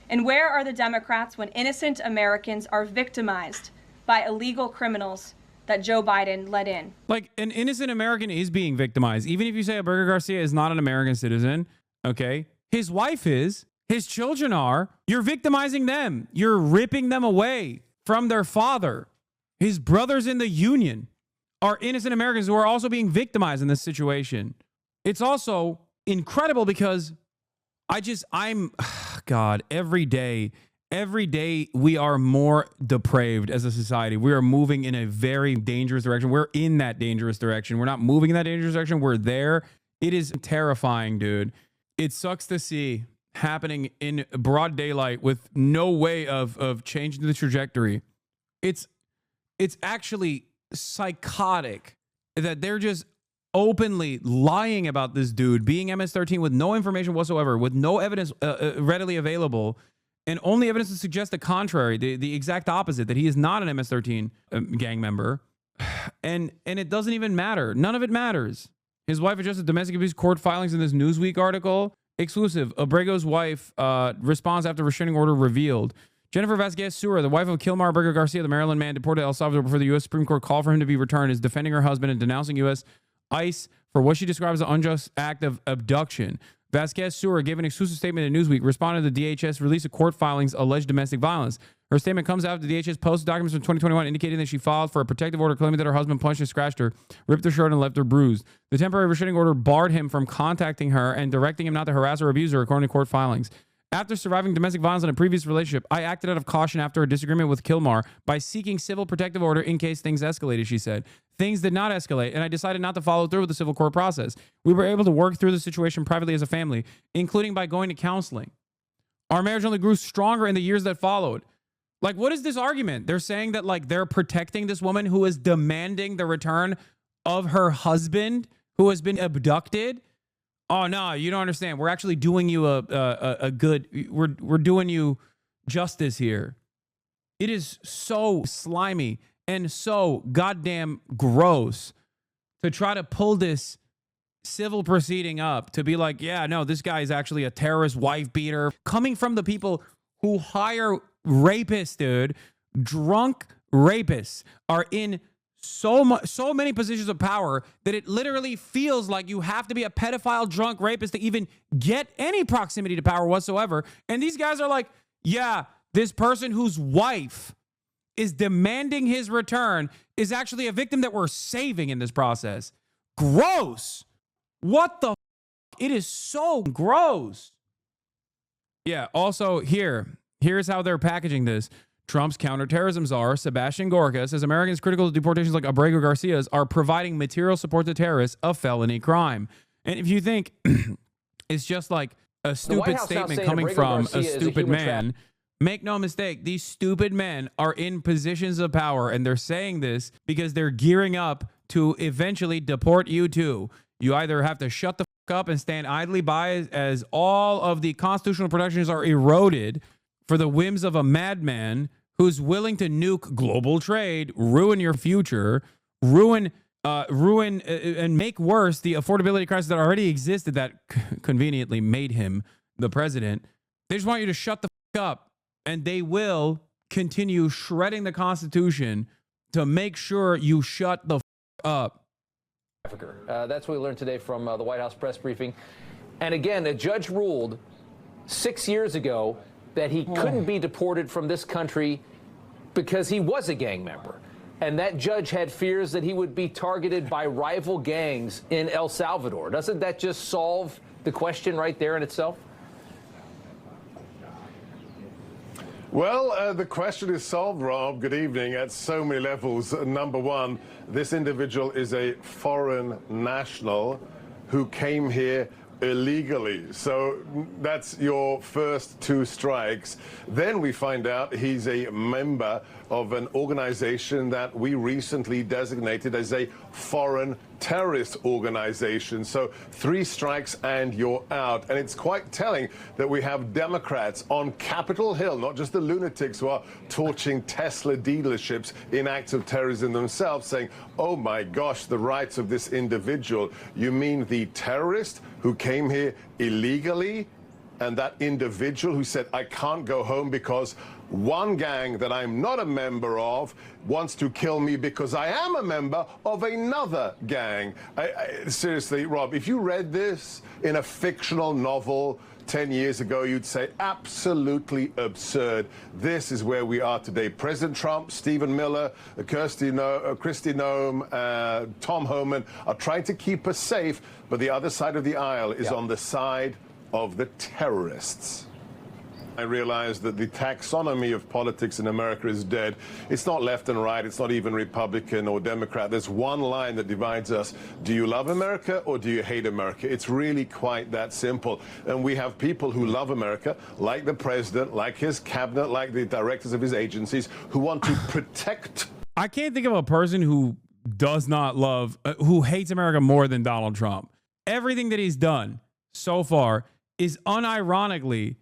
And where are the Democrats when innocent Americans are victimized by illegal criminals that Joe Biden let in? Like, an innocent American is being victimized. Even if you say Abrego Garcia is not an American citizen, okay? His wife is. His children are. You're victimizing them. You're ripping them away from their father. His brothers in the union are innocent Americans who are also being victimized in this situation. It's also incredible because God, every day we are more depraved as a society. We are moving in a very dangerous direction. We're in that dangerous direction. We're not moving in that dangerous direction. We're there. It is terrifying, dude. It sucks to see happening in broad daylight with no way of changing the trajectory. It's actually psychotic that they're just openly lying about this dude being MS-13 with no information whatsoever, with no evidence readily available, and only evidence to suggest the contrary, the exact opposite, that he is not an MS-13 gang member. And it doesn't even matter. None of it matters. His wife adjusted domestic abuse court filings in this Newsweek article. Exclusive. Abrego's wife responds after restraining order revealed. Jennifer Vasquez-Sura, the wife of Kilmar Abrego Garcia, the Maryland man deported to El Salvador before the U.S. Supreme Court called for him to be returned, is defending her husband and denouncing U.S. ICE for what she describes as an unjust act of abduction. Vasquez-Sura gave an exclusive statement in Newsweek, responding to the DHS release of court filings alleged domestic violence. Her statement comes after the DHS posted documents from 2021 indicating that she filed for a protective order claiming that her husband punched and scratched her, ripped her shirt, and left her bruised. The temporary restraining order barred him from contacting her and directing him not to harass or abuse her, according to court filings. After surviving domestic violence in a previous relationship, I acted out of caution after a disagreement with Kilmar by seeking civil protective order in case things escalated, she said. Things did not escalate, and I decided not to follow through with the civil court process. We were able to work through the situation privately as a family, including by going to counseling. Our marriage only grew stronger in the years that followed. Like, what is this argument? They're saying that, like, they're protecting this woman who is demanding the return of her husband who has been abducted. Oh, no, you don't understand. We're actually doing you a good, we're doing you justice here. It is so slimy and so goddamn gross to try to pull this civil proceeding up to be like, yeah, no, this guy is actually a terrorist wife beater. Coming from the people who hire rapists, dude. Drunk rapists are in so many positions of power that it literally feels like you have to be a pedophile drunk rapist to even get any proximity to power whatsoever. And these guys are like, yeah, this person whose wife is demanding his return is actually a victim that we're saving in this process. Gross. What the f? It is so gross. Yeah, also here's how they're packaging this. Trump's counterterrorism czar, Sebastian Gorka, says Americans critical of deportations like Abrego Garcia's are providing material support to terrorists, a felony crime. And if you think it's just like a stupid statement coming from a stupid man, make no mistake, these stupid men are in positions of power, and they're saying this because they're gearing up to eventually deport you too. You either have to shut the fuck up and stand idly by as all of the constitutional protections are eroded for the whims of a madman who's willing to nuke global trade, ruin your future, ruin and make worse the affordability crisis that already existed that conveniently made him the president. They just want you to shut the fuck up, and they will continue shredding the Constitution to make sure you shut the fuck up. That's what we learned today from the White House press briefing. And again, a judge ruled 6 years ago that he couldn't be deported from this country because he was a gang member. And that judge had fears that he would be targeted by rival gangs in El Salvador. Doesn't that just solve the question right there in itself? Well, the question is solved, Rob. Good evening. At so many levels. Number one, this individual is a foreign national who came here illegally. So that's your first two strikes. Then we find out he's a member of an organization that we recently designated as a foreign terrorist organization. So 3 strikes and you're out. And it's quite telling that we have Democrats on Capitol Hill, not just the lunatics who are torching Tesla dealerships in acts of terrorism themselves, saying, oh my gosh, the rights of this individual. You mean the terrorist who came here illegally? And that individual who said, I can't go home because one gang that I'm not a member of wants to kill me because I am a member of another gang. Seriously, Rob, if you read this in a fictional novel 10 years ago, you'd say absolutely absurd. This is where we are today. President Trump, Stephen Miller, Kristi Noem, Tom Homan are trying to keep us safe, but the other side of the aisle is on the side of the terrorists. I realize that the taxonomy of politics in America is dead. It's not left and right. It's not even Republican or Democrat. There's one line that divides us. Do you love America or do you hate America? It's really quite that simple. And we have people who love America, like the president, like his cabinet, like the directors of his agencies, who want to protect. I can't think of a person who does not love, who hates America more than Donald Trump. Everything that he's done so far is unironically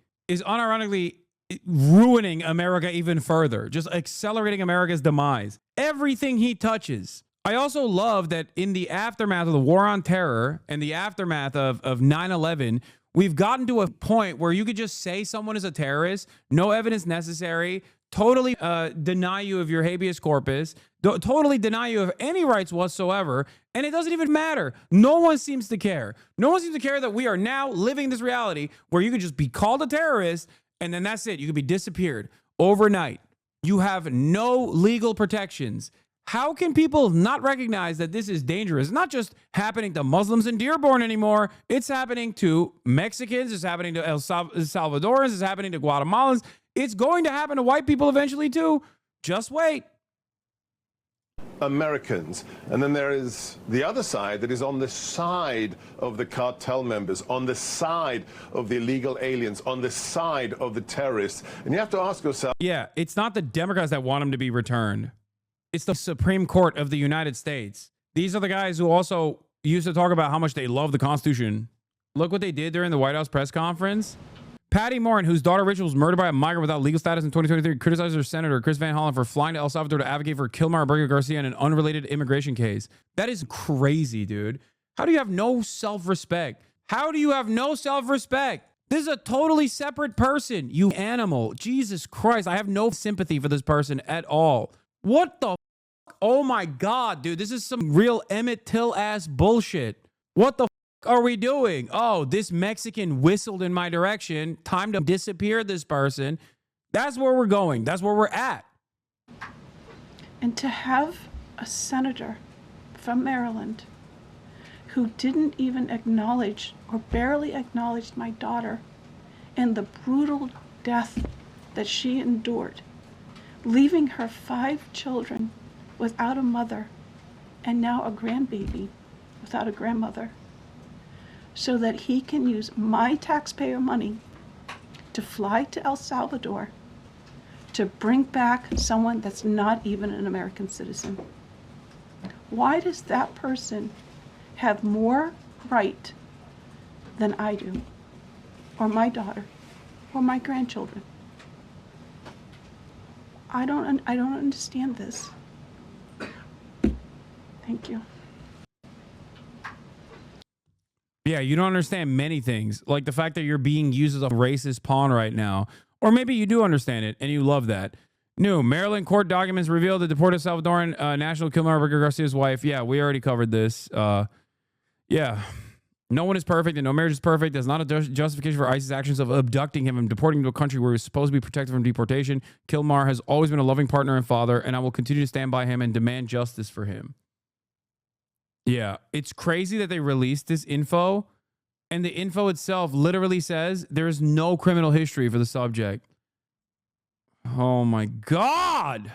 ruining America even further, just accelerating America's demise. Everything he touches. I also love that in the aftermath of the war on terror and the aftermath of 9/11, we've gotten to a point where you could just say someone is a terrorist, no evidence necessary, totally deny you of your habeas corpus, totally deny you of any rights whatsoever, and it doesn't even matter. No one seems to care. No one seems to care that we are now living this reality where you could just be called a terrorist, and then that's it. You could be disappeared overnight. You have no legal protections. How can people not recognize that this is dangerous? It's not just happening to Muslims in Dearborn anymore. It's happening to Mexicans. It's happening to El Salvadorans. It's happening to Guatemalans. It's going to happen to white people eventually too. Just wait. Americans. And then there is the other side that is on the side of the cartel members, on the side of the illegal aliens, on the side of the terrorists. And you have to ask yourself. Yeah, it's not the Democrats that want him to be returned. It's the Supreme Court of the United States. These are the guys who also used to talk about how much they love the Constitution. Look what they did during the White House press conference. Patty Morin, whose daughter Rachel was murdered by a migrant without legal status in 2023, criticized her senator, Chris Van Hollen, for flying to El Salvador to advocate for Kilmar Abrego Garcia in an unrelated immigration case. That is crazy, dude. How do you have no self-respect? How do you have no self-respect? This is a totally separate person, you animal. Jesus Christ, I have no sympathy for this person at all. What the f***? Oh my God, dude. This is some real Emmett Till-ass bullshit. What the f*** are we doing? Oh, this Mexican whistled in my direction. Time to disappear this person. That's where we're going. That's where we're at. And to have a senator from Maryland who didn't even acknowledge or barely acknowledged my daughter and the brutal death that she endured, leaving her 5 children without a mother and now a grandbaby without a grandmother, so that he can use my taxpayer money to fly to El Salvador to bring back someone that's not even an American citizen. Why does that person have more right than I do, or my daughter, or my grandchildren? I don't understand this. Thank you. Yeah, you don't understand many things, like the fact that you're being used as a racist pawn right now. Or maybe you do understand it and you love that. New Maryland court documents reveal the deported Salvadoran national Kilmar Garcia's wife. Yeah, we already covered this. Yeah. No one is perfect and no marriage is perfect. That's not a justification for ISIS's actions of abducting him and deporting him to a country where he was supposed to be protected from deportation. Kilmar has always been a loving partner and father, and I will continue to stand by him and demand justice for him. Yeah, it's crazy that they released this info, and the info itself literally says there's no criminal history for the subject. Oh my God.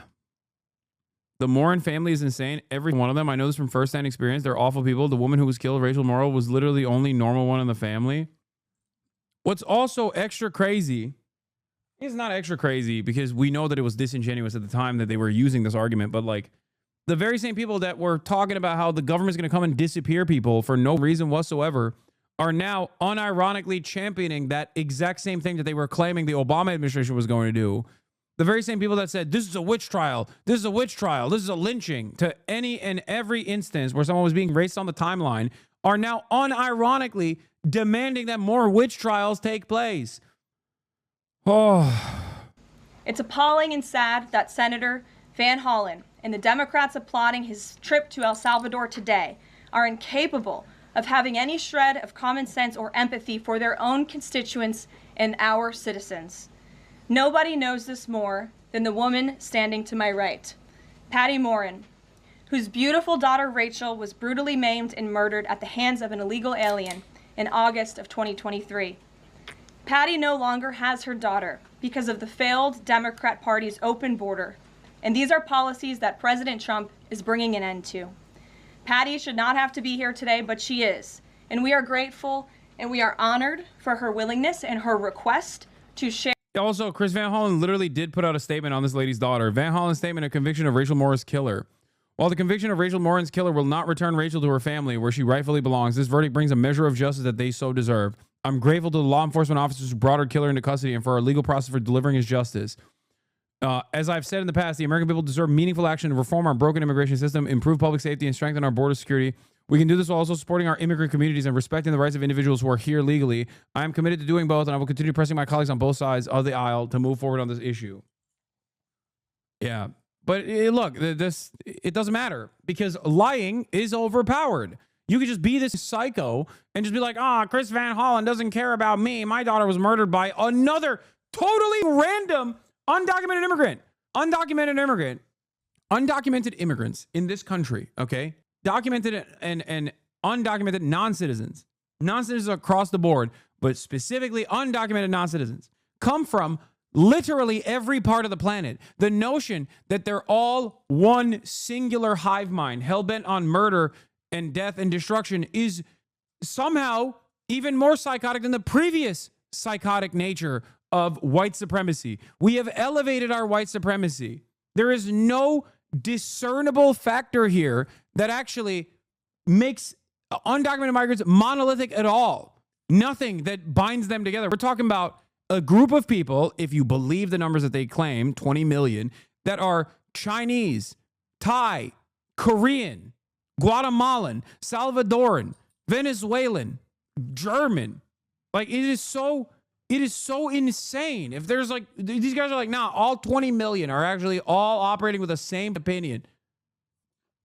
The Morin family is insane. Every one of them. I know this from firsthand experience. They're awful people. The woman who was killed, Rachel Morrow, was literally the only normal one in the family. What's also extra crazy is not extra crazy because we know that it was disingenuous at the time that they were using this argument. But like the very same people that were talking about how the government's going to come and disappear people for no reason whatsoever are now unironically championing that exact same thing that they were claiming the Obama administration was going to do. The very same people that said, this is a witch trial, this is a witch trial, this is a lynching to any and every instance where someone was being raced on the timeline are now unironically demanding that more witch trials take place. Oh. It's appalling and sad that Senator Van Hollen and the Democrats applauding his trip to El Salvador today are incapable of having any shred of common sense or empathy for their own constituents and our citizens. Nobody knows this more than the woman standing to my right, Patty Morin, whose beautiful daughter Rachel was brutally maimed and murdered at the hands of an illegal alien in August of 2023. Patty no longer has her daughter because of the failed Democrat Party's open border, and these are policies that President Trump is bringing an end to. Patty should not have to be here today, but she is, and we are grateful and we are honored for her willingness and her request to share. Also, Chris Van Hollen literally did put out a statement on this lady's daughter. Van Hollen's statement, a conviction of Rachel Morin's killer. While the conviction of Rachel Morin's killer will not return Rachel to her family where she rightfully belongs, this verdict brings a measure of justice that they so deserve. I'm grateful to the law enforcement officers who brought her killer into custody and for our legal process for delivering his justice. As I've said in the past, the American people deserve meaningful action to reform our broken immigration system, improve public safety, and strengthen our border security. We can do this while also supporting our immigrant communities and respecting the rights of individuals who are here legally. I am committed to doing both, and I will continue pressing my colleagues on both sides of the aisle to move forward on this issue. Yeah, but look, it doesn't matter because lying is overpowered. You could just be this psycho and just be like, Chris Van Hollen doesn't care about me. My daughter was murdered by another totally random undocumented immigrant. Undocumented immigrants in this country, okay? Documented and undocumented non-citizens. Non-citizens across the board, but specifically undocumented non-citizens, come from literally every part of the planet. The notion that they're all one singular hive mind, hell-bent on murder and death and destruction is somehow even more psychotic than the previous psychotic nature of white supremacy. We have elevated our white supremacy. There is no discernible factor here that actually makes undocumented migrants monolithic at all. Nothing that binds them together. We're talking about a group of people, if you believe the numbers that they claim, 20 million, that are Chinese, Thai, Korean, Guatemalan, Salvadoran, Venezuelan, German. Like it is so insane. If there's like, these guys are like, nah, all 20 million are actually all operating with the same opinion.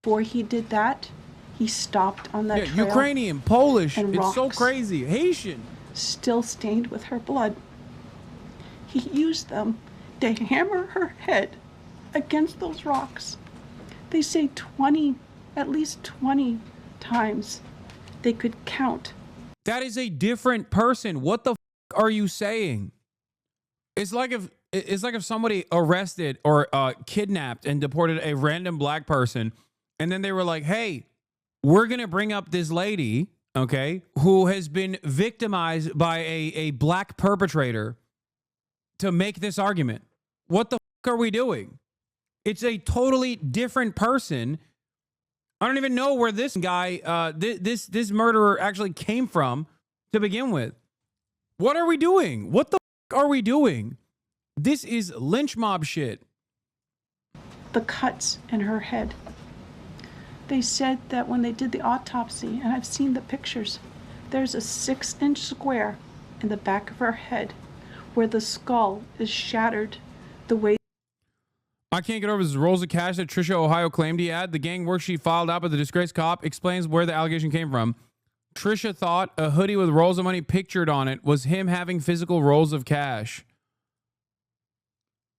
Before he did that, he stopped on that trail. Ukrainian, Polish, and it's so rocks, crazy. Haitian. still stained with her blood. He used them to hammer her head against those rocks. They say 20, at least 20 times they could count. That is a different person. What the are you saying? It's like if somebody arrested or kidnapped and deported a random black person, and then they were like, hey, we're going to bring up this lady, okay, who has been victimized by a black perpetrator to make this argument. What the are we doing? It's a totally different person. I don't even know where this guy, this murderer actually came from to begin with. What are we doing? What the are we doing? This is lynch mob shit. the cuts in her head. They said that when they did the autopsy, and I've seen the pictures, there's a 6-inch square in the back of her head where the skull is shattered the way. I can't get over this rolls of cash that Trisha Ohio claimed he had. The gang worksheet filed out by the disgraced cop explains where the allegation came from. Trisha thought a hoodie with rolls of money pictured on it was him having physical rolls of cash.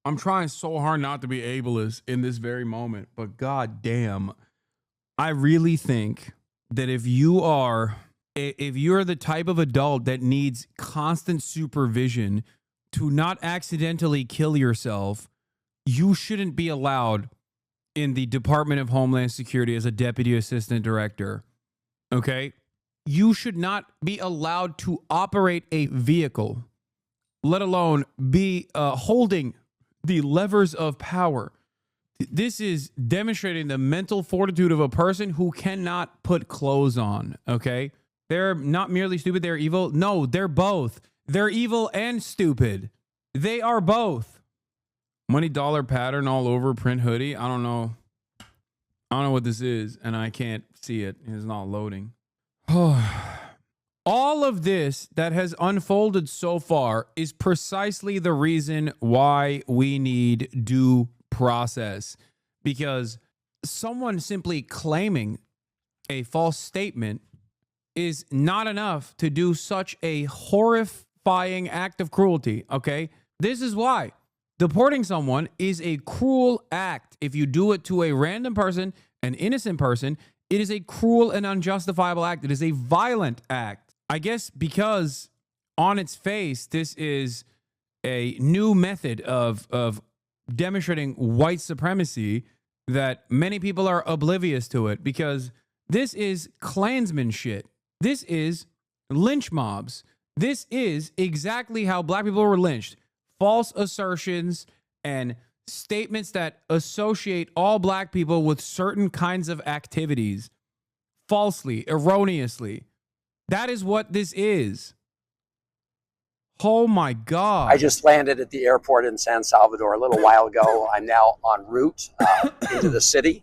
I'm trying so hard not to be ableist in this very moment, but god damn, I really think that if you're the type of adult that needs constant supervision to not accidentally kill yourself, you shouldn't be allowed in the Department of Homeland Security as a deputy assistant director. Okay? You should not be allowed to operate a vehicle, let alone be holding the levers of power. This is demonstrating the mental fortitude of a person who cannot put clothes on, okay? They're not merely stupid, they're evil. No, they're both. They're evil and stupid. They are both. Money dollar pattern all over print hoodie. I don't know what this is, and I can't see it. It's not loading. All of this that has unfolded so far is precisely the reason why we need due process, because someone simply claiming a false statement is not enough to do such a horrifying act of cruelty, okay? This is why deporting someone is a cruel act. If you do it to a random person, an innocent person, it is a cruel and unjustifiable act. It is a violent act. I guess because on its face, this is a new method of demonstrating white supremacy, that many people are oblivious to it, because this is Klansman shit. This is lynch mobs. This is exactly how black people were lynched. False assertions and statements that associate all black people with certain kinds of activities falsely, erroneously. That is what this is. Oh my God. I just landed at the airport in San Salvador a little while ago. I'm now en route into the city,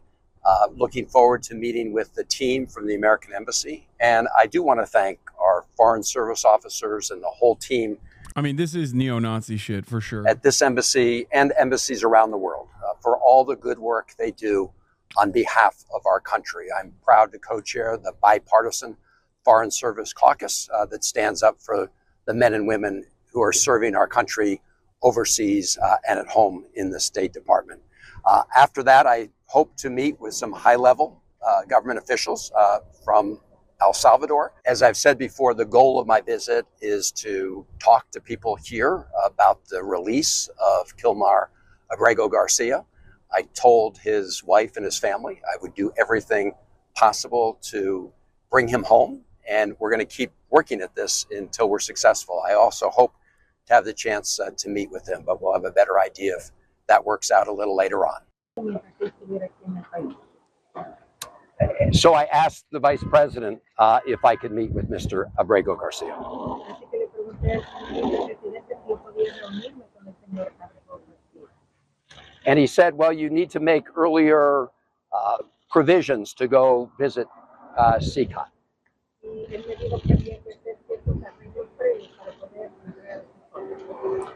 looking forward to meeting with the team from the American Embassy. And I do want to thank our Foreign Service officers and the whole team. I mean, this is neo-Nazi shit for sure. At this embassy and embassies around the world for all the good work they do on behalf of our country. I'm proud to co-chair the bipartisan Foreign Service Caucus that stands up for the men and women who are serving our country overseas and at home in the State Department. After that, I hope to meet with some high-level government officials from El Salvador. As I've said before, the goal of my visit is to talk to people here about the release of Kilmar Abrego Garcia. I told his wife and his family I would do everything possible to bring him home, and we're going to keep working at this until we're successful. I also hope to have the chance to meet with him, but we'll have a better idea if that works out a little later on. So I asked the vice president if I could meet with Mr. Abrego Garcia. And he said, well, you need to make earlier provisions to go visit CONTEMPT.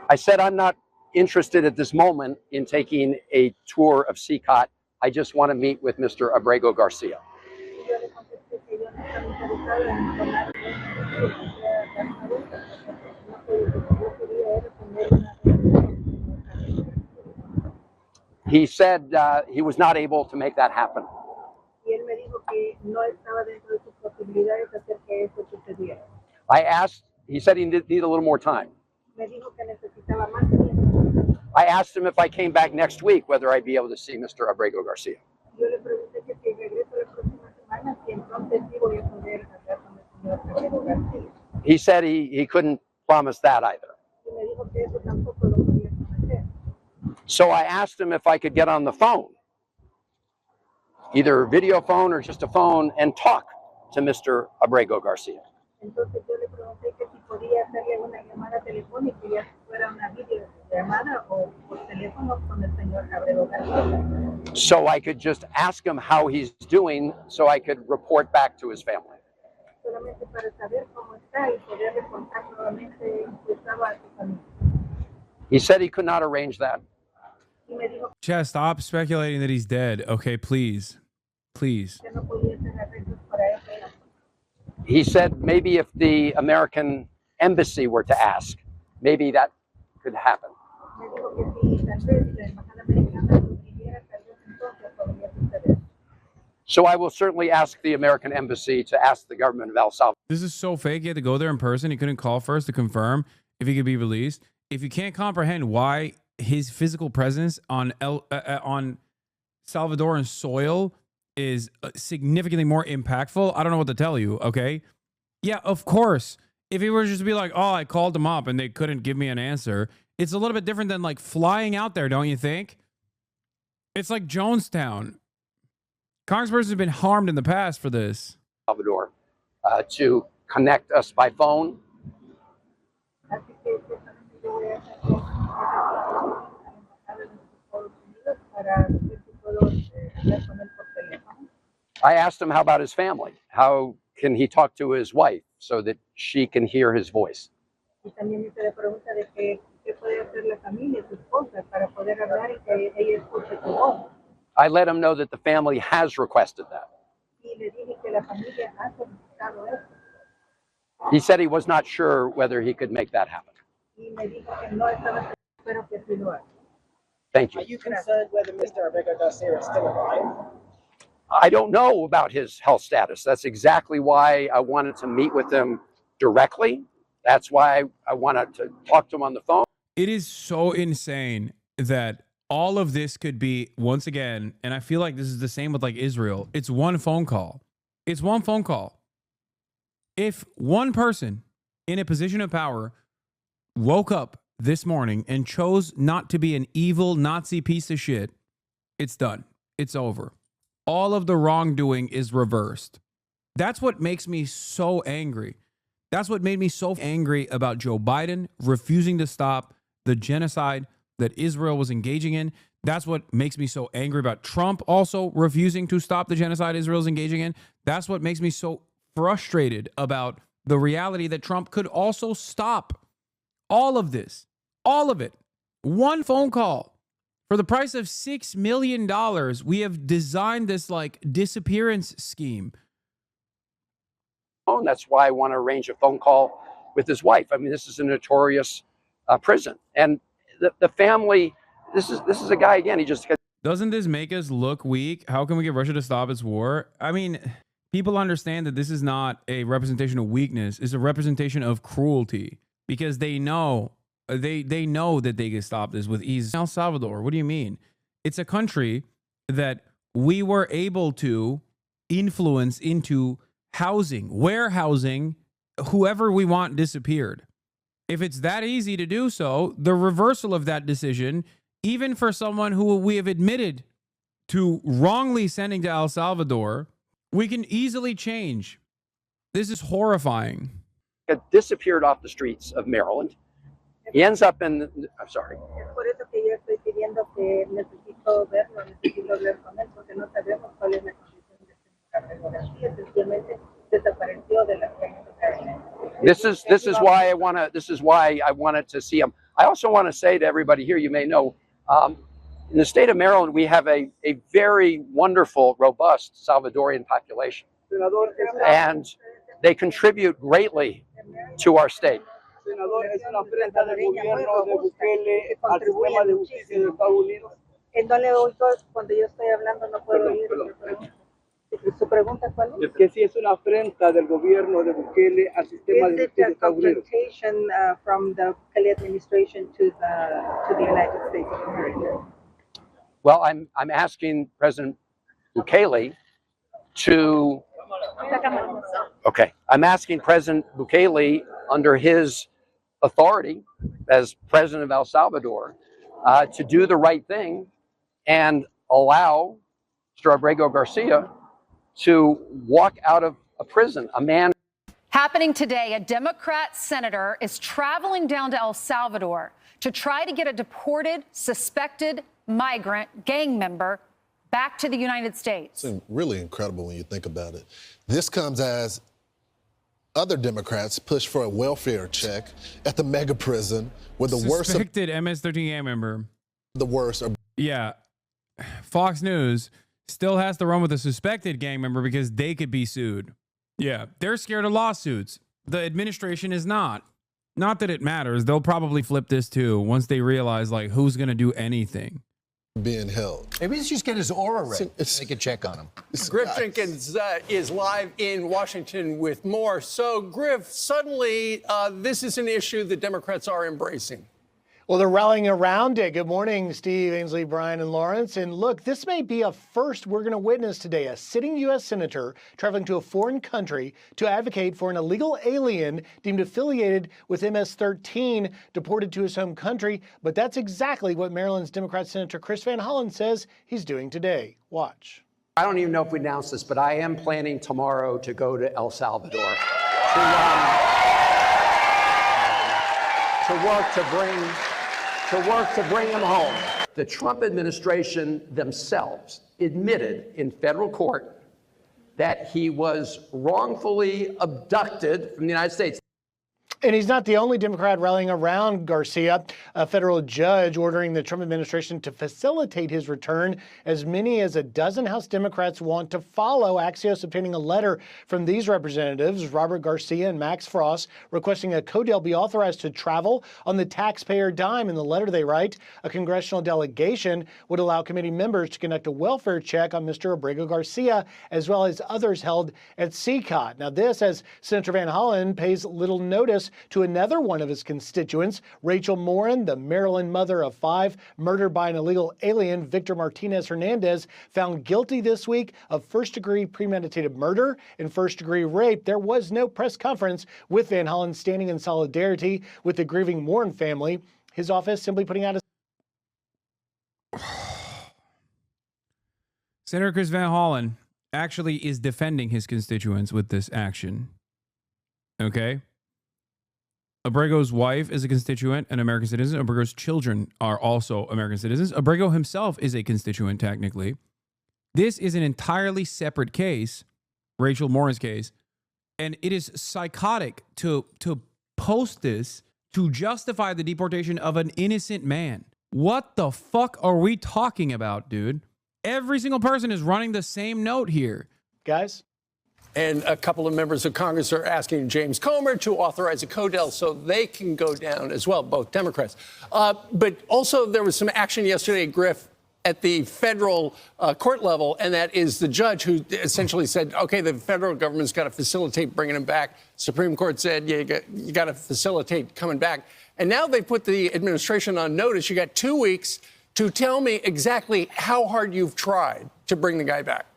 I said, I'm not interested at this moment in taking a tour of CONTEMPT. I just want to meet with Mr. Abrego Garcia. He said he was not able to make that happen. I asked, he said he needed a little more time. I asked him if I came back next week, whether I'd be able to see Mr. Abrego Garcia. He said he couldn't promise that either. So I asked him if I could get on the phone, either video phone or just a phone, and talk to Mr. Abrego Garcia. So I could just ask him how he's doing so I could report back to his family. He said he could not arrange that. Chad, stop speculating that he's dead. Okay, please. Please. He said maybe if the American embassy were to ask, maybe that could happen. So I will certainly ask the American embassy to ask the government of El Salvador. This is so fake. He had to go there in person. He couldn't call first to confirm if he could be released. If you can't comprehend why his physical presence on Salvadoran soil is significantly more impactful, I don't know what to tell you, okay? Yeah, of course. If he were just to be like, oh, I called them up and they couldn't give me an answer, it's a little bit different than like flying out there, don't you think? It's like Jonestown. Congresspersons have been harmed in the past for this. Salvador, to connect us by phone. I asked him how about his family? How can he talk to his wife so that she can hear his voice? I let him know that the family has requested that. He said he was not sure whether he could make that happen. Thank you. Are you concerned whether Mr. Abrego Garcia is still alive? I don't know about his health status. That's exactly why I wanted to meet with him directly. That's why I wanted to talk to him on the phone. It is so insane that all of this could be, once again, and I feel like this is the same with like Israel, it's one phone call. It's one phone call. If one person in a position of power woke up this morning and chose not to be an evil Nazi piece of shit, it's done. It's over. All of the wrongdoing is reversed. That's what makes me so angry. That's what made me so angry about Joe Biden refusing to stop the genocide that Israel was engaging in. That's what makes me so angry about Trump also refusing to stop the genocide Israel's engaging in. That's what makes me so frustrated about the reality that Trump could also stop all of this, all of it. One phone call. For the price of $6 million, we have designed this like disappearance scheme. And that's why I want to arrange a phone call with his wife. I mean, this is a notorious prison. And the family, this is a guy, again, he just... Doesn't this make us look weak? How can we get Russia to stop its war? I mean, people understand that this is not a representation of weakness. It's a representation of cruelty because they know they know that they can stop this with ease. El Salvador, what do you mean? It's a country that we were able to influence into housing, warehousing, whoever we want disappeared. If it's that easy to do so, the reversal of that decision, even for someone who we have admitted to wrongly sending to El Salvador, we can easily change. This is horrifying. Disappeared off the streets of Maryland. He ends up in, I'm sorry. This is why I wanted to see him. I also want to say to everybody here, you may know, in the state of Maryland, we have a very wonderful, robust Salvadorian population. And they contribute greatly to our state. Senador, es una afrenta del gobierno de Bukele al sistema de justicia de Estados Unidos. No le oigo cuando yo estoy hablando, no puedo oír. ¿Su pregunta cuál es? Es que si es una afrenta del gobierno de Bukele al sistema de justicia de Estados Unidos. Confrontation from the Bukele administration to the United States of America? Well, I'm asking President Bukele to. Okay, I'm asking President Bukele, under his authority as president of El Salvador, to do the right thing and allow Mr. Abrego Garcia to walk out of a prison. A man. Happening today, a Democrat senator is traveling down to El Salvador to try to get a deported, suspected migrant gang member back to the United States. It's really incredible when you think about it. This comes as other Democrats push for a welfare check at the mega prison where the worst suspected MS-13 gang member. The worst are. Yeah. Fox News still has to run with a suspected gang member because they could be sued. Yeah, they're scared of lawsuits. The administration is not. Not that it matters. They'll probably flip this too once they realize like who's going to do anything. Being held. Maybe let's just get his aura ready. Take a check on him. Griff Jenkins is live in Washington with more. So, Griff, suddenly this is an issue the Democrats are embracing. Well, they're rallying around it. Good morning, Steve, Ainsley, Brian, and Lawrence. And look, this may be a first we're going to witness today. A sitting U.S. senator traveling to a foreign country to advocate for an illegal alien deemed affiliated with MS-13 deported to his home country. But that's exactly what Maryland's Democrat Senator Chris Van Hollen says he's doing today. Watch. I don't even know if we announced this, but I am planning tomorrow to go to El Salvador to work to bring him home. The Trump administration themselves admitted in federal court that he was wrongfully abducted from the United States. And he's not the only Democrat rallying around Garcia. A federal judge ordering the Trump administration to facilitate his return. As many as a dozen House Democrats want to follow. Axios obtaining a letter from these representatives, Robert Garcia and Max Frost, requesting a CODEL be authorized to travel on the taxpayer dime. In the letter they write, a congressional delegation would allow committee members to conduct a welfare check on Mr. Abrego Garcia, as well as others held at CCOT. Now this, as Senator Van Hollen pays little notice to another one of his constituents, Rachel Morin, the Maryland mother of 5, murdered by an illegal alien, Victor Martinez Hernandez, found guilty this week of first-degree premeditated murder and first-degree rape. There was no press conference with Van Hollen standing in solidarity with the grieving Morin family. His office simply putting out a... Senator Chris Van Hollen actually is defending his constituents with this action. Okay? Abrego's wife is a constituent, an American citizen. Abrego's children are also American citizens. Abrego himself is a constituent, technically. This is an entirely separate case, Rachel Morin's case, and it is psychotic to post this to justify the deportation of an innocent man. What the fuck are we talking about, dude? Every single person is running the same note here. Guys? And a couple of members of Congress are asking James Comer to authorize a CODEL so they can go down as well, both Democrats. But also there was some action yesterday, Griff, at the federal court level, and that is the judge who essentially said, okay, the federal government's got to facilitate bringing him back. Supreme Court said, yeah, you got to facilitate coming back. And now they put the administration on notice. You got 2 weeks to tell me exactly how hard you've tried to bring the guy back.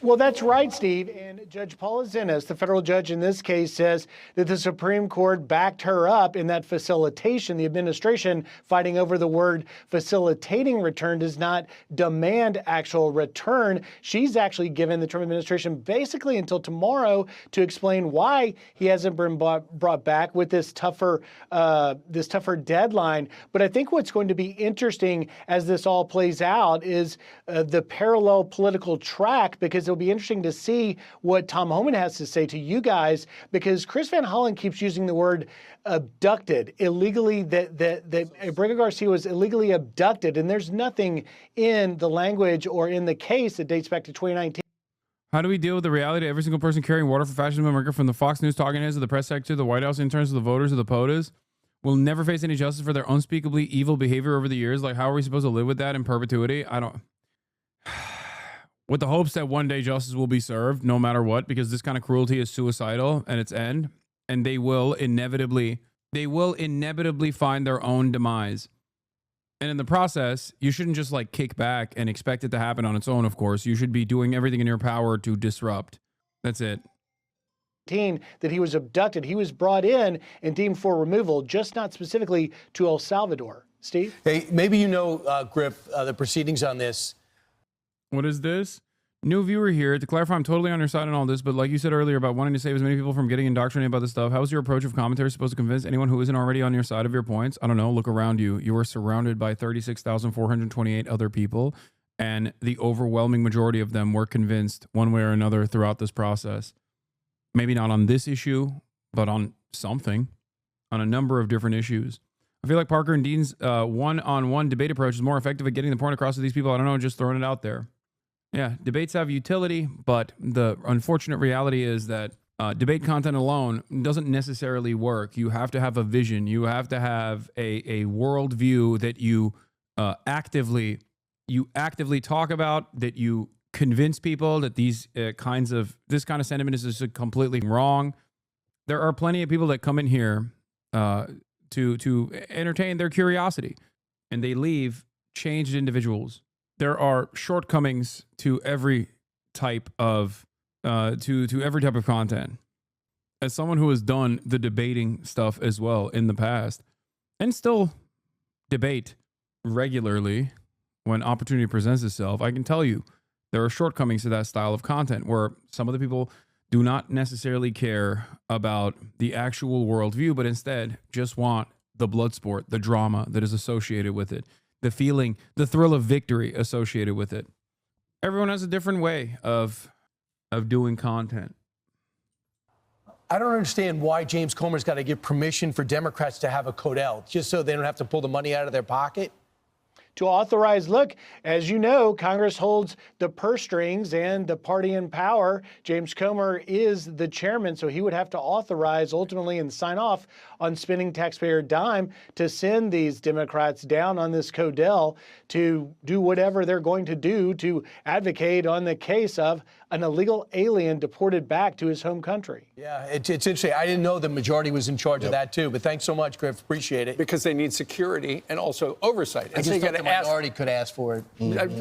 Well, that's right, Steve. And Judge Paula Zinnes, the federal judge in this case, says that the Supreme Court backed her up in that facilitation. The administration, fighting over the word facilitating return, does not demand actual return. She's actually given the Trump administration basically until tomorrow to explain why he hasn't been brought back with this tougher deadline. But I think what's going to be interesting as this all plays out is the parallel political track, because it'll be interesting to see what Tom Homan has to say to you guys, because Chris Van Hollen keeps using the word abducted, illegally, that Abrego Garcia was illegally abducted, and there's nothing in the language or in the case that dates back to 2019. How do we deal with the reality of every single person carrying water for fascism in America, from the Fox News talking heads to the press secretary to the White House interns to the voters to the POTUS, will never face any justice for their unspeakably evil behavior over the years? Like, how are we supposed to live with that in perpetuity? I don't... With the hopes that one day justice will be served, no matter what, because this kind of cruelty is suicidal at its end, and they will inevitably find their own demise. And in the process, you shouldn't just like kick back and expect it to happen on its own, of course. You should be doing everything in your power to disrupt. That's it. That he was abducted. He was brought in and deemed for removal, just not specifically to El Salvador. Steve? Hey, maybe you know, Griff, the proceedings on this. What is this? New viewer here. To clarify, I'm totally on your side on all this, but like you said earlier about wanting to save as many people from getting indoctrinated by this stuff, how is your approach of commentary supposed to convince anyone who isn't already on your side of your points? I don't know. Look around you. You are surrounded by 36,428 other people, and the overwhelming majority of them were convinced one way or another throughout this process. Maybe not on this issue, but on something, on a number of different issues. I feel like Parker and Dean's one-on-one debate approach is more effective at getting the point across to these people. I don't know, just throwing it out there. Yeah, debates have utility, but the unfortunate reality is that debate content alone doesn't necessarily work. You have to have a vision. You have to have a worldview that you actively talk about, that you convince people that this kind of sentiment is just completely wrong. There are plenty of people that come in here to entertain their curiosity, and they leave changed individuals. There are shortcomings to every type of every type of content. As someone who has done the debating stuff as well in the past, and still debate regularly when opportunity presents itself, I can tell you there are shortcomings to that style of content where some of the people do not necessarily care about the actual worldview, but instead just want the blood sport, the drama that is associated with it, the feeling, the thrill of victory associated with it. Everyone has a different way of doing content. I don't understand why James Comer's got to give permission for Democrats to have a Codell, just so they don't have to pull the money out of their pocket. To authorize, look, as you know, Congress holds the purse strings and the party in power. James Comer is the chairman, so he would have to authorize ultimately and sign off on spending taxpayer dime to send these Democrats down on this Codell to do whatever they're going to do to advocate on the case of an illegal alien deported back to his home country. Yeah, it's interesting. I didn't know the majority was in charge of that, too. But thanks so much, Griff. Appreciate it. Because they need security and also oversight. I just thought the minority could ask for it.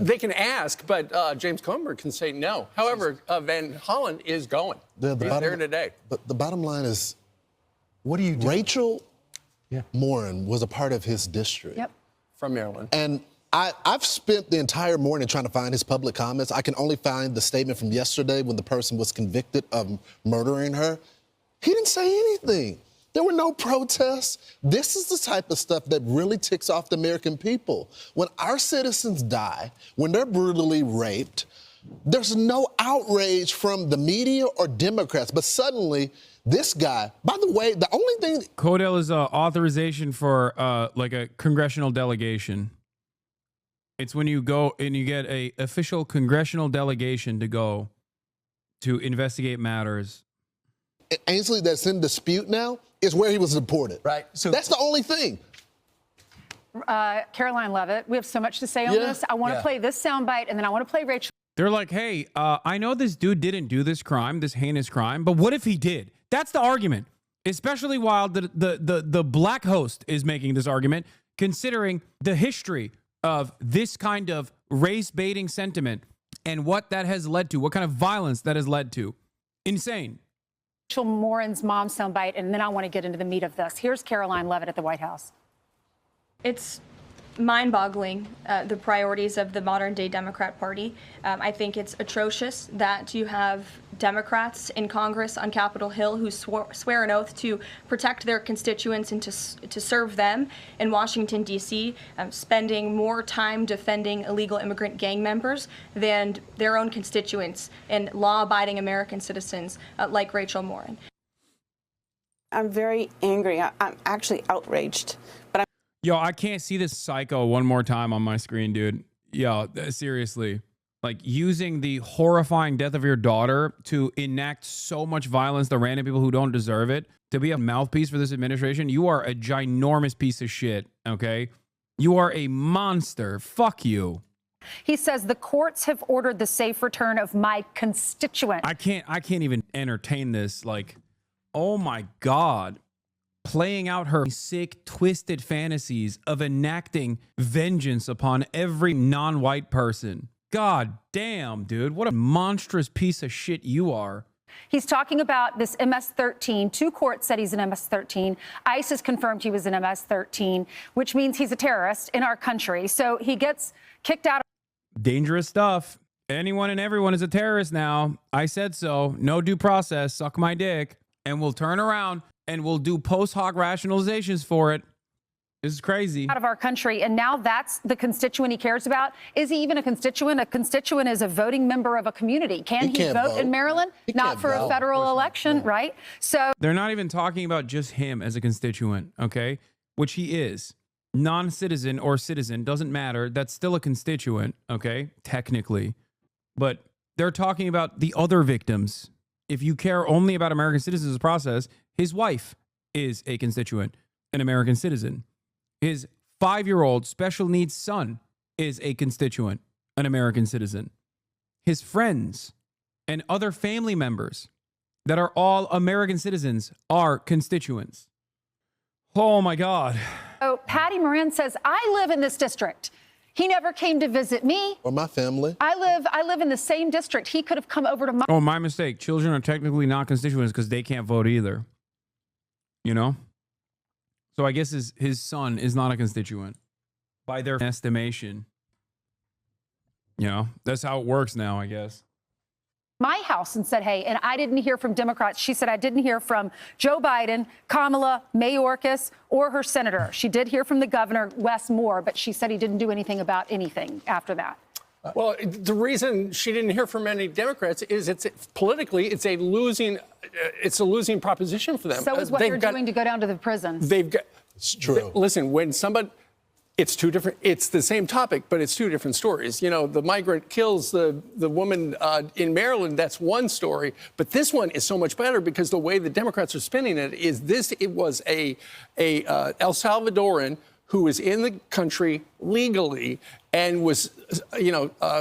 They can ask, but James Comer can say no. However, Van Hollen is going. He's there today. But the bottom line is, what do you do? Rachel Morin was a part of his district. Yep. From Maryland. And I've spent the entire morning trying to find his public comments. I can only find the statement from yesterday when the person was convicted of murdering her. He didn't say anything. There were no protests. This is the type of stuff that really ticks off the American people. When our citizens die, when they're brutally raped, there's no outrage from the media or Democrats. But suddenly, this guy, by the way, the only thing... Codell is authorization for like a congressional delegation. It's when you go and you get a official congressional delegation to go to investigate matters. Ainsley, that's in dispute now, is where he was deported. Right. So that's the only thing. Caroline Levitt, we have so much to say on this. I want to play this soundbite, and then I want to play Rachel. They're like, hey, I know this dude didn't do this crime, this heinous crime, but what if he did? That's the argument, especially while the black host is making this argument, considering the history of this kind of race-baiting sentiment and what that has led to, what kind of violence that has led to. Insane. Rachel Morin's mom soundbite, and then I want to get into the meat of this. Here's Caroline Levitt at the White House. It's mind-boggling, the priorities of the modern-day Democrat Party. I think it's atrocious that you have Democrats in Congress on Capitol Hill who swear an oath to protect their constituents and to serve them in Washington, D.C., spending more time defending illegal immigrant gang members than their own constituents and law-abiding American citizens like Rachel Morin. I'm very angry. I'm actually outraged. But Yo, I can't see this psycho one more time on my screen, dude. Yo, seriously. Like, using the horrifying death of your daughter to enact so much violence to random people who don't deserve it, to be a mouthpiece for this administration, you are a ginormous piece of shit, okay? You are a monster. Fuck you. He says the courts have ordered the safe return of my constituent. I can't even entertain this. Like, oh my God. Playing out her sick, twisted fantasies of enacting vengeance upon every non-white person. God damn, dude. What a monstrous piece of shit you are. He's talking about this MS-13. Two courts said he's an MS-13. ICE has confirmed he was an MS-13, which means he's a terrorist in our country. So he gets kicked out. Dangerous stuff. anyone and everyone is a terrorist now. I said so. No due process. Suck my dick. And we'll turn around and we'll do post hoc rationalizations for it. This is crazy. Out of our country, and now that's the constituent he cares about. Is he even a constituent? A constituent is a voting member of a community. Can he vote in Maryland? Not for a federal election, right? So they're not even talking about just him as a constituent, okay? Which he is. Non-citizen or citizen, doesn't matter. That's still a constituent, okay? Technically. But they're talking about the other victims. If you care only about American citizens process, his wife is a constituent, an American citizen. His 5-year-old special needs son is a constituent, an American citizen. His friends and other family members that are all American citizens are constituents. Oh my God. Oh, Patty Moran says, I live in this district. He never came to visit me. Or my family. I live in the same district. He could have come over to my... Oh, my mistake. Children are technically not constituents because they can't vote either. You know? So I guess his son is not a constituent by their estimation. You know, that's how it works now, I guess. My house and said, hey, and I didn't hear from Democrats. She said, I didn't hear from Joe Biden, Kamala, Mayorkas, or her senator. She did hear from the governor, Wes Moore, but she said he didn't do anything about anything after that. Well, the reason she didn't hear from any Democrats is politically it's a losing proposition for them. So is what they're doing to go down to the prisons. It's true. Listen, when somebody, it's two different. It's the same topic, but it's two different stories. You know, the migrant kills the woman in Maryland. That's one story, but this one is so much better because the way the Democrats are spinning it is this: it was a El Salvadoran who was in the country legally and was,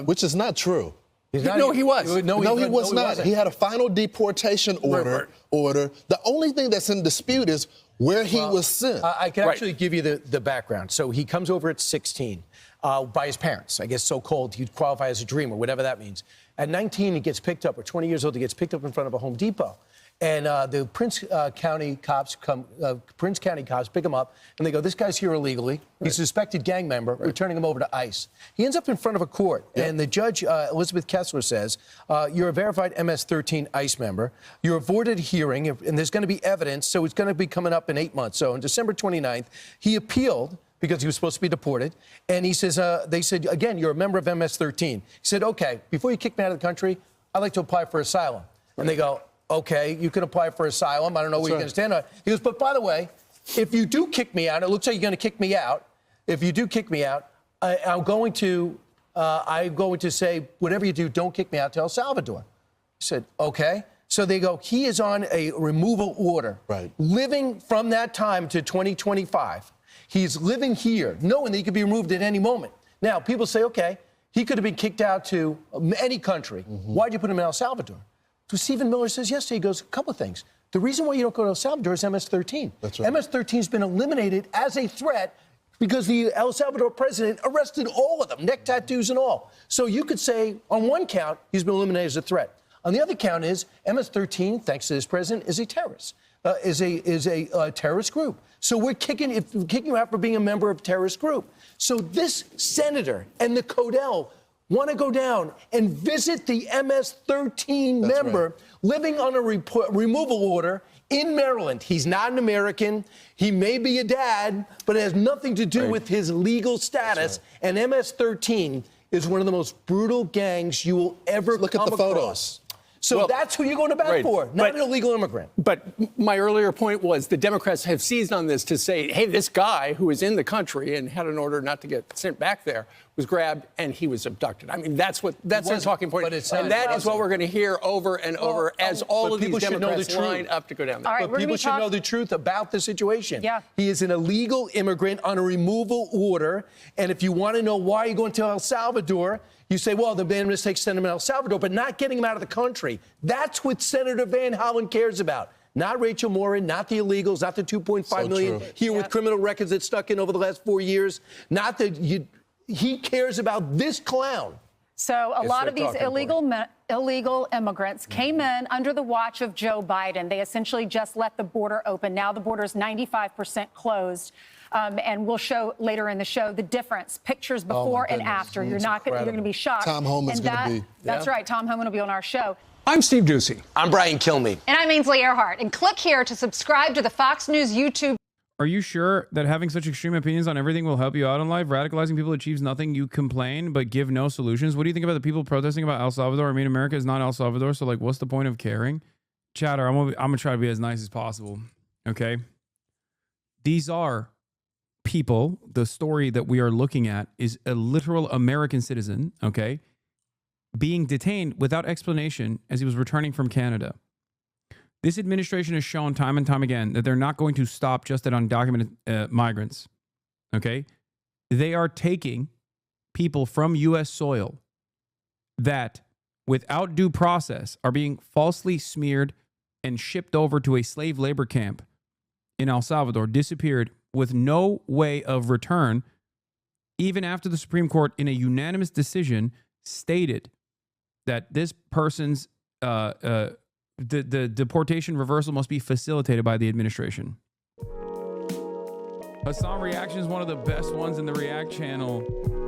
which is not true. No, he was. No, he was not. He had a final deportation order. The only thing that's in dispute is where he was sent. I can actually give you the background. So he comes over at 16 by his parents. I guess so-called, he'd qualify as a dreamer, whatever that means. At 19, he gets picked up, or 20 years old, he gets picked up in front of a Home Depot. And the Prince County cops pick him up, and they go, this guy's here illegally. He's a suspected gang member. We're turning him over to ICE. He ends up in front of a court, and the judge, Elizabeth Kessler, says, you're a verified MS-13 ICE member. You're avoided hearing, and there's going to be evidence, so it's going to be coming up in 8 months. So on December 29th, he appealed because he was supposed to be deported. And he says, they said, again, you're a member of MS-13. He said, okay, before you kick me out of the country, I'd like to apply for asylum. And they go, okay, you can apply for asylum. I don't know where you're going to stand on. He goes, but by the way, if you do kick me out, it looks like you're going to kick me out. If you do kick me out, I'm going to say, whatever you do, don't kick me out to El Salvador. He said, okay. So they go, he is on a removal order. Right. Living from that time to 2025. He's living here, knowing that he could be removed at any moment. Now, people say, okay, he could have been kicked out to any country. Why'd you put him in El Salvador? So Stephen Miller says yesterday, he goes, a couple of things. The reason why you don't go to El Salvador is MS-13. That's right. MS-13 has been eliminated as a threat because the El Salvador president arrested all of them, neck tattoos and all. So you could say, on one count, he's been eliminated as a threat. On the other count is MS-13, thanks to this president, is a terrorist, is a terrorist group. So we're kicking you out for being a member of a terrorist group. So this senator and the Codell want to go down and visit the MS-13 member living on a removal order in Maryland. He's not an American. He may be a dad, but it has nothing to do with his legal status. And MS-13 is one of the most brutal gangs you will ever come across. Look at the photos. So that's who you're going to bat for, not an illegal immigrant. But my earlier point was the Democrats have seized on this to say, hey, this guy who was in the country and had an order not to get sent back there was grabbed and he was abducted. I mean, that's their talking point. And that is what we're going to hear over and over as all of these Democrats line up to go down there. All right, but people should know the truth about the situation. Yeah. He is an illegal immigrant on a removal order. And if you want to know why you're going to El Salvador, you say, well, the ban mistake sent him to El Salvador, but not getting him out of the country. That's what Senator Van Hollen cares about. Not Rachel Morin, not the illegals, not the 2.5 million here with criminal records that stuck in over the last 4 years. Not that he cares about this clown. So a lot of these illegal illegal immigrants came in under the watch of Joe Biden. They essentially just let the border open. Now the border is 95% closed. And we'll show later in the show the difference, pictures before and after. You're going to be shocked. Tom Homan's going to be. That's right. Tom Homan will be on our show. I'm Steve Doocy. I'm Brian Kilmeade. And I'm Ainsley Earhart. And click here to subscribe to the Fox News YouTube. Are you sure that having such extreme opinions on everything will help you out in life? Radicalizing people achieves nothing. You complain, but give no solutions. What do you think about the people protesting about El Salvador? I mean, America is not El Salvador, so like, what's the point of caring? Chatter, I'm gonna try to be as nice as possible. Okay. These are people. The story that we are looking at is a literal American citizen, okay, being detained without explanation as he was returning from Canada. This administration has shown time and time again that they're not going to stop just at undocumented migrants, okay? They are taking people from U.S. soil that, without due process, are being falsely smeared and shipped over to a slave labor camp in El Salvador, disappeared with no way of return, even after the Supreme Court, in a unanimous decision, stated that this person's the deportation reversal must be facilitated by the administration. Hasan Reacts is one of the best ones in the React channel.